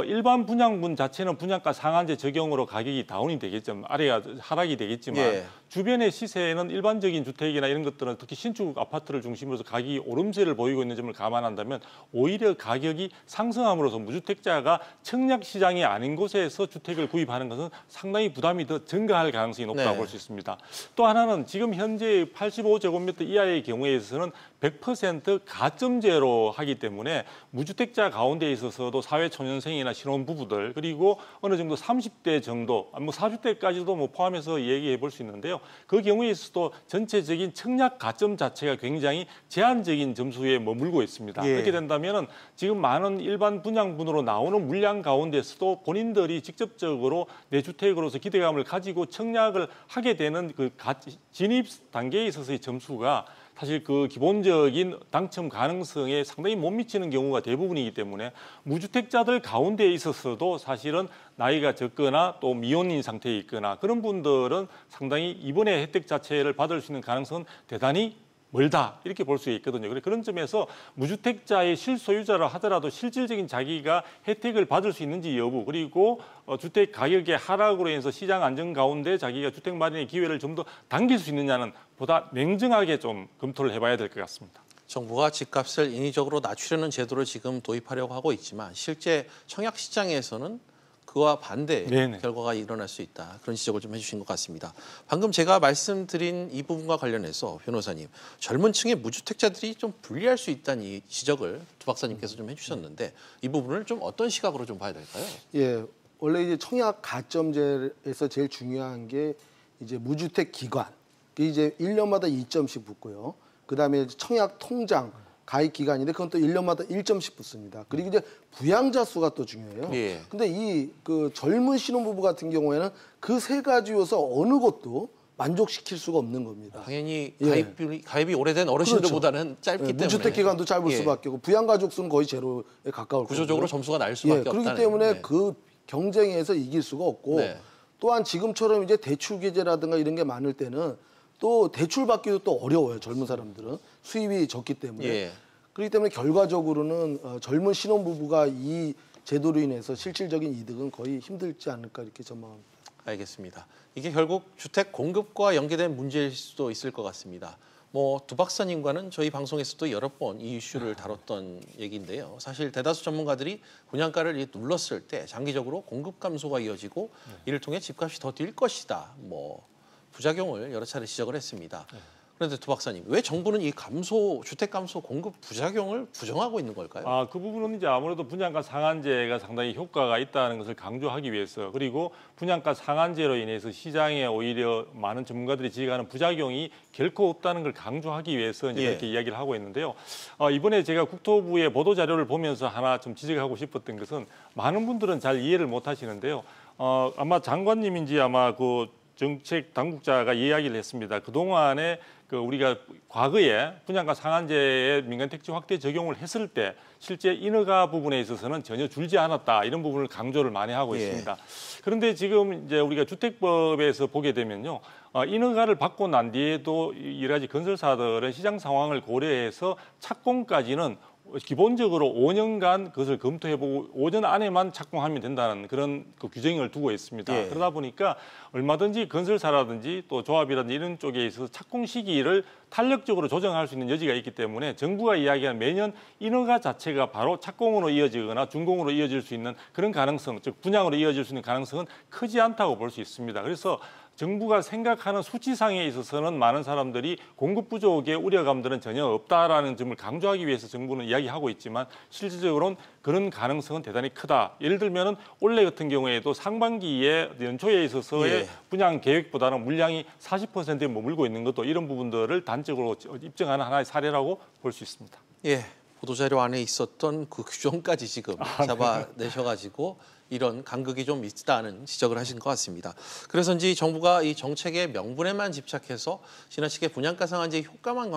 일반 분양분 자체는 분양가 상한제 적용으로 가격이 다운이 되겠지만 아래가 하락이 되겠지만 주변의 시세는 일반적인 주택이나 이런 것들은 특히 신축 아파트를 중심으로 해서 가격이 오름세를 보이고 있는 점을 감안한다면 오히려 가격이 상승함으로써 무주택자가 청약 시장이 아닌 곳에서 주택을 구입하는 것은 상당히 부담이 더 증가할 가능성이 높다고 볼 수 있습니다. 또 하나는 지금 현재 85제곱미터 이하의 경우에 있어서는 100% 가점제로 하기 때문에 무주택자 가운데 있어서도 사회초년생이나 신혼부부들 그리고 어느 정도 30대 정도, 40대까지도 포함해서 얘기해 볼 수 있는데요. 그 경우에 있어서도 전체적인 청약 가점 자체가 굉장히 제한적인 점수에 머물고 있습니다. 그렇게 된다면 지금 많은 일반 분양분으로 나오는 물량 가운데서도 본인들이 직접적으로 내 주택으로서 기대감을 가지고 청약을 하게 되는 그 진입 단계에 있어서의 점수가 사실 그 기본적인 당첨 가능성에 상당히 못 미치는 경우가 대부분이기 때문에 무주택자들 가운데에 있어서도 사실은 나이가 적거나 또 미혼인 상태에 있거나 그런 분들은 상당히 이번에 혜택 자체를 받을 수 있는 가능성은 대단히 멀다 이렇게 볼 수 있거든요. 그런 점에서 무주택자의 실소유자라 하더라도 실질적인 자기가 혜택을 받을 수 있는지 여부 그리고 주택 가격의 하락으로 인해서 시장 안정 가운데 자기가 주택 마련의 기회를 좀 더 당길 수 있느냐는 보다 냉정하게 좀 검토를 해봐야 될 것 같습니다. 정부가 집값을 인위적으로 낮추려는 제도를 지금 도입하려고 하고 있지만 실제 청약 시장에서는 그와 반대의 결과가 일어날 수 있다. 그런 지적을 좀 해주신 것 같습니다. 방금 제가 말씀드린 이 부분과 관련해서 변호사님, 젊은 층의 무주택자들이 좀 불리할 수 있다는 이 지적을 두 박사님께서 좀 해주셨는데 이 부분을 좀 어떤 시각으로 좀 봐야 될까요? 예, 원래 이제 청약 가점제에서 제일 중요한 게 이제 무주택 기간, 이제 1년마다 2점씩 붙고요. 그다음에 청약 통장 가입 기간인데 그건 또 1년마다 1점씩 붙습니다. 그리고 이제 부양자 수가 또 중요해요. 근데 이 그 젊은 신혼부부 같은 경우에는 그 세 가지 요소 어느 것도 만족시킬 수가 없는 겁니다. 당연히 가입이 오래된 어르신들보다는 짧기 때문에 무주택 기간도 짧을 수밖에 없고 부양가족 수는 거의 제로에 가까울 구조적으로 거고요. 점수가 날 수밖에 없다는. 그렇기 때문에 그 경쟁에서 이길 수가 없고 또한 지금처럼 이제 대출 규제라든가 이런 게 많을 때는 또 대출 받기도 또 어려워요. 젊은 사람들은 수입이 적기 때문에. 그렇기 때문에 결과적으로는 젊은 신혼부부가 이 제도로 인해서 실질적인 이득은 거의 힘들지 않을까 이렇게 전망합니다. 알겠습니다. 이게 결국 주택 공급과 연계된 문제일 수도 있을 것 같습니다. 두 박사님과는 저희 방송에서도 여러 번 이 이슈를 다뤘던 얘기인데요. 사실 대다수 전문가들이 분양가를 눌렀을 때 장기적으로 공급 감소가 이어지고 이를 통해 집값이 더 뛸 것이다. 부작용을 여러 차례 지적을 했습니다. 그런데 두 박사님, 왜 정부는 이 주택 감소 공급 부작용을 부정하고 있는 걸까요? 그 부분은 이제 아무래도 분양가 상한제가 상당히 효과가 있다는 것을 강조하기 위해서 그리고 분양가 상한제로 인해서 시장에 오히려 많은 전문가들이 지적하는 부작용이 결코 없다는 걸 강조하기 위해서 이제 이렇게 이야기를 하고 있는데요. 이번에 제가 국토부의 보도 자료를 보면서 하나 좀 지적하고 싶었던 것은 많은 분들은 잘 이해를 못 하시는데요. 아마 장관님인지 아마 그 정책 당국자가 이야기를 했습니다. 그동안에 우리가 과거에 분양가 상한제에 민간 택지 확대 적용을 했을 때 실제 인허가 부분에 있어서는 전혀 줄지 않았다 이런 부분을 강조를 많이 하고 있습니다. 그런데 지금 이제 우리가 주택법에서 보게 되면요, 인허가를 받고 난 뒤에도 여러 가지 건설사들은 시장 상황을 고려해서 착공까지는 기본적으로 5년간 그것을 검토해보고 5년 안에만 착공하면 된다는 그런 규정을 두고 있습니다. 그러다 보니까 얼마든지 건설사라든지 또 조합이라든지 이런 쪽에 있어서 착공 시기를 탄력적으로 조정할 수 있는 여지가 있기 때문에 정부가 이야기하는 매년 인허가 자체가 바로 착공으로 이어지거나 준공으로 이어질 수 있는 그런 가능성, 즉 분양으로 이어질 수 있는 가능성은 크지 않다고 볼 수 있습니다. 그래서 정부가 생각하는 수치상에 있어서는 많은 사람들이 공급 부족의 우려감들은 전혀 없다라는 점을 강조하기 위해서 정부는 이야기하고 있지만 실질적으로는 그런 가능성은 대단히 크다. 예를 들면은 올해 같은 경우에도 상반기에 연초에 있어서의 분양 계획보다는 물량이 40%에 머물고 있는 것도 이런 부분들을 단적으로 입증하는 하나의 사례라고 볼 수 있습니다. 보도자료 안에 있었던 그 규정까지 지금 잡아내셔가지고 이런 간극이 좀 있다는 지적을 하신 것 같습니다. 그래서인지 정부가 이 정책의 명분에만 집착해서 지나치게 분양가 상한제의 효과만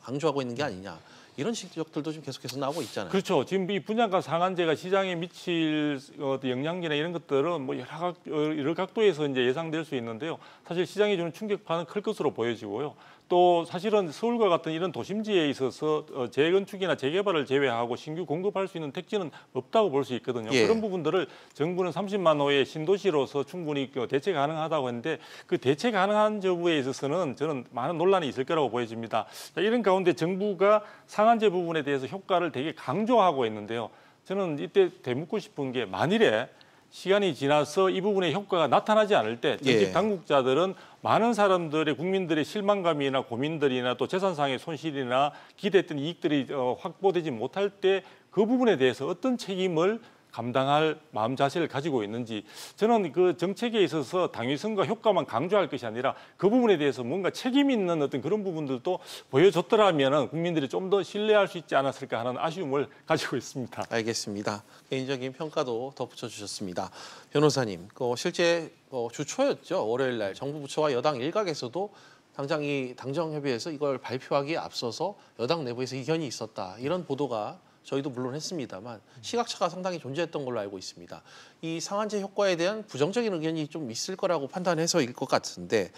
강조하고 있는 게 아니냐. 이런 지적들도 좀 계속해서 나오고 있잖아요. 그렇죠. 지금 이 분양가 상한제가 시장에 미칠 영향이나 이런 것들은 뭐 여러 각도에서 이제 예상될 수 있는데요. 사실 시장에 주는 충격파는 클 것으로 보여지고요. 또 사실은 서울과 같은 이런 도심지에 있어서 재건축이나 재개발을 제외하고 신규 공급할 수 있는 택지는 없다고 볼 수 있거든요. 예. 그런 부분들을 정부는 30만 호의 신도시로서 충분히 대체 가능하다고 했는데 그 대체 가능한 여부에 있어서는 저는 많은 논란이 있을 거라고 보여집니다. 이런 가운데 정부가 상한제 부분에 대해서 효과를 되게 강조하고 있는데요. 저는 이때 되묻고 싶은 게 만일에 시간이 지나서 이 부분의 효과가 나타나지 않을 때 정책 당국자들은 많은 사람들의 국민들의 실망감이나 고민들이나 또 재산상의 손실이나 기대했던 이익들이 확보되지 못할 때 그 부분에 대해서 어떤 책임을 감당할 마음 자세를 가지고 있는지 저는 그 정책에 있어서 당위성과 효과만 강조할 것이 아니라 그 부분에 대해서 뭔가 책임 있는 어떤 그런 부분들도 보여줬더라면 국민들이 좀 더 신뢰할 수 있지 않았을까 하는 아쉬움을 가지고 있습니다. 알겠습니다. 개인적인 평가도 덧붙여 주셨습니다. 변호사님, 실제 주 초였죠. 월요일 날 정부 부처와 여당 일각에서도 당장 이 당정협의회에서 이걸 발표하기에 앞서서 여당 내부에서 이견이 있었다. 이런 보도가 저희도 물론 했습니다만 시각차가 상당히 존재했던 걸로 알고 있습니다. 이 상한제 효과에 대한 부정적인 의견이 좀 있을 거라고 판단해서일 것 같은데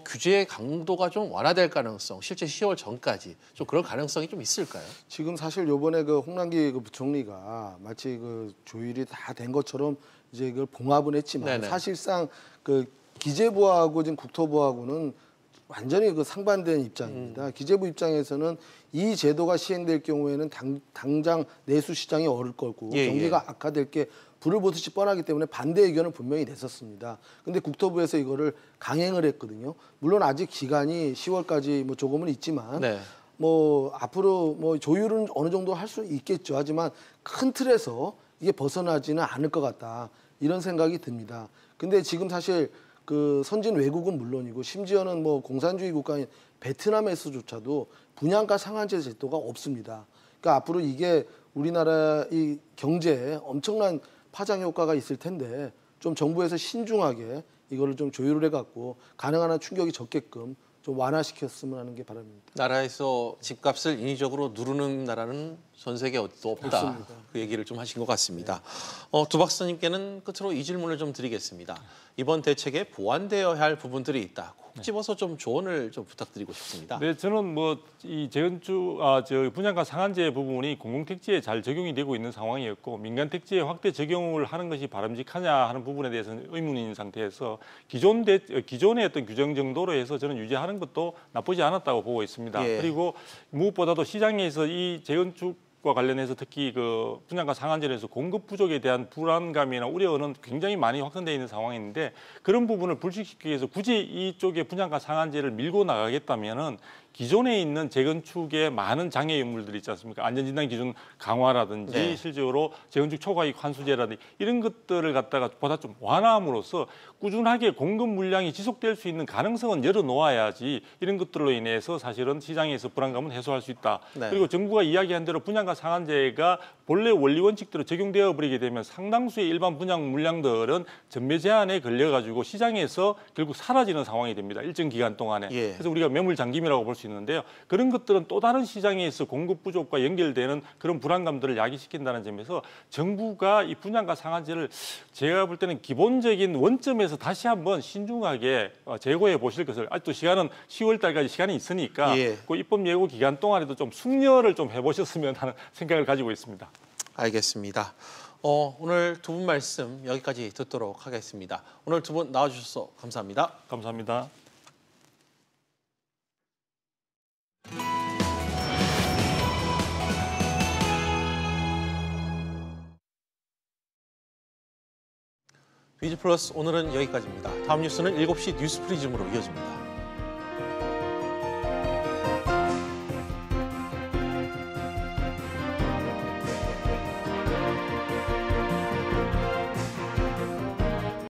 규제의 강도가 좀 완화될 가능성, 실제 10월 전까지 좀 그럴 가능성이 좀 있을까요? 지금 사실 요번에 그 홍남기 부총리가 마치 그 조율이 다 된 것처럼 이제 이걸 봉합은 했지만 네네. 사실상 그 기재부하고 지금 국토부하고는 완전히 그 상반된 입장입니다. 기재부 입장에서는 이 제도가 시행될 경우에는 당장 내수 시장이 어릴 거고 경기가 악화될 게 불을 보듯이 뻔하기 때문에 반대 의견을 분명히 냈었습니다. 근데 국토부에서 이거를 강행을 했거든요. 물론 아직 기간이 10월까지 뭐 조금은 있지만 뭐 앞으로 뭐 조율은 어느 정도 할 수 있겠죠. 하지만 큰 틀에서 이게 벗어나지는 않을 것 같다. 이런 생각이 듭니다. 근데 지금 사실 그 선진 외국은 물론이고 심지어는 뭐 공산주의 국가인 베트남에서조차도 분양가 상한제 제도가 없습니다. 그러니까 앞으로 이게 우리나라 이 경제에 엄청난 파장 효과가 있을 텐데 좀 정부에서 신중하게 이거를 좀 조율을 해갖고 가능한 한 충격이 적게끔 좀 완화시켰으면 하는 게 바람입니다. 나라에서 집값을 인위적으로 누르는 나라는 전 세계에 어디도 없다. 없습니다. 그 얘기를 좀 하신 것 같습니다. 두 박사님께는 끝으로 이 질문을 좀 드리겠습니다. 이번 대책에 보완되어야 할 부분들이 있다. 꼭 집어서 좀 조언을 좀 부탁드리고 싶습니다. 네, 저는 뭐 이 재건축 분양가 상한제 부분이 공공택지에 잘 적용이 되고 있는 상황이었고 민간 택지에 확대 적용을 하는 것이 바람직하냐 하는 부분에 대해서는 의문인 상태에서 기존의 어떤 규정 정도로 해서 저는 유지하는 것도 나쁘지 않았다고 보고 있습니다. 그리고 무엇보다도 시장에서 이 재건축 과 관련해서 특히 그 분양가 상한제에서 공급 부족에 대한 불안감이나 우려는 굉장히 많이 확산되어 있는 상황인데 그런 부분을 불식시키기 위해서 굳이 이쪽에 분양가 상한제를 밀고 나가겠다면은 기존에 있는 재건축의 많은 장애 유물들이 있지 않습니까? 안전진단 기준 강화라든지 실제로 재건축 초과이익 환수제라든지 이런 것들을 갖다가 보다 좀 완화함으로써 꾸준하게 공급 물량이 지속될 수 있는 가능성은 열어놓아야지 이런 것들로 인해서 사실은 시장에서 불안감은 해소할 수 있다. 그리고 정부가 이야기한 대로 분양가 상한제가 본래 원리 원칙대로 적용되어 버리게 되면 상당수의 일반 분양 물량들은 전매 제한에 걸려가지고 시장에서 결국 사라지는 상황이 됩니다. 일정 기간 동안에. 그래서 우리가 매물 잠김이라고 볼 수 있는데요. 그런 것들은 또 다른 시장에서 공급 부족과 연결되는 그런 불안감들을 야기시킨다는 점에서 정부가 이 분양가 상한제를 제가 볼 때는 기본적인 원점에서 다시 한번 신중하게 재고해 보실 것을 아직도 시간은 10월 달까지 시간이 있으니까 그 입법 예고 기간 동안에도 좀 숙려를 좀 해보셨으면 하는 생각을 가지고 있습니다. 알겠습니다. 오늘 두 분 말씀 여기까지 듣도록 하겠습니다. 오늘 두 분 나와주셔서 감사합니다. 감사합니다. 비즈플러스 오늘은 여기까지입니다. 다음 뉴스는 7시 뉴스 프리즘으로 이어집니다.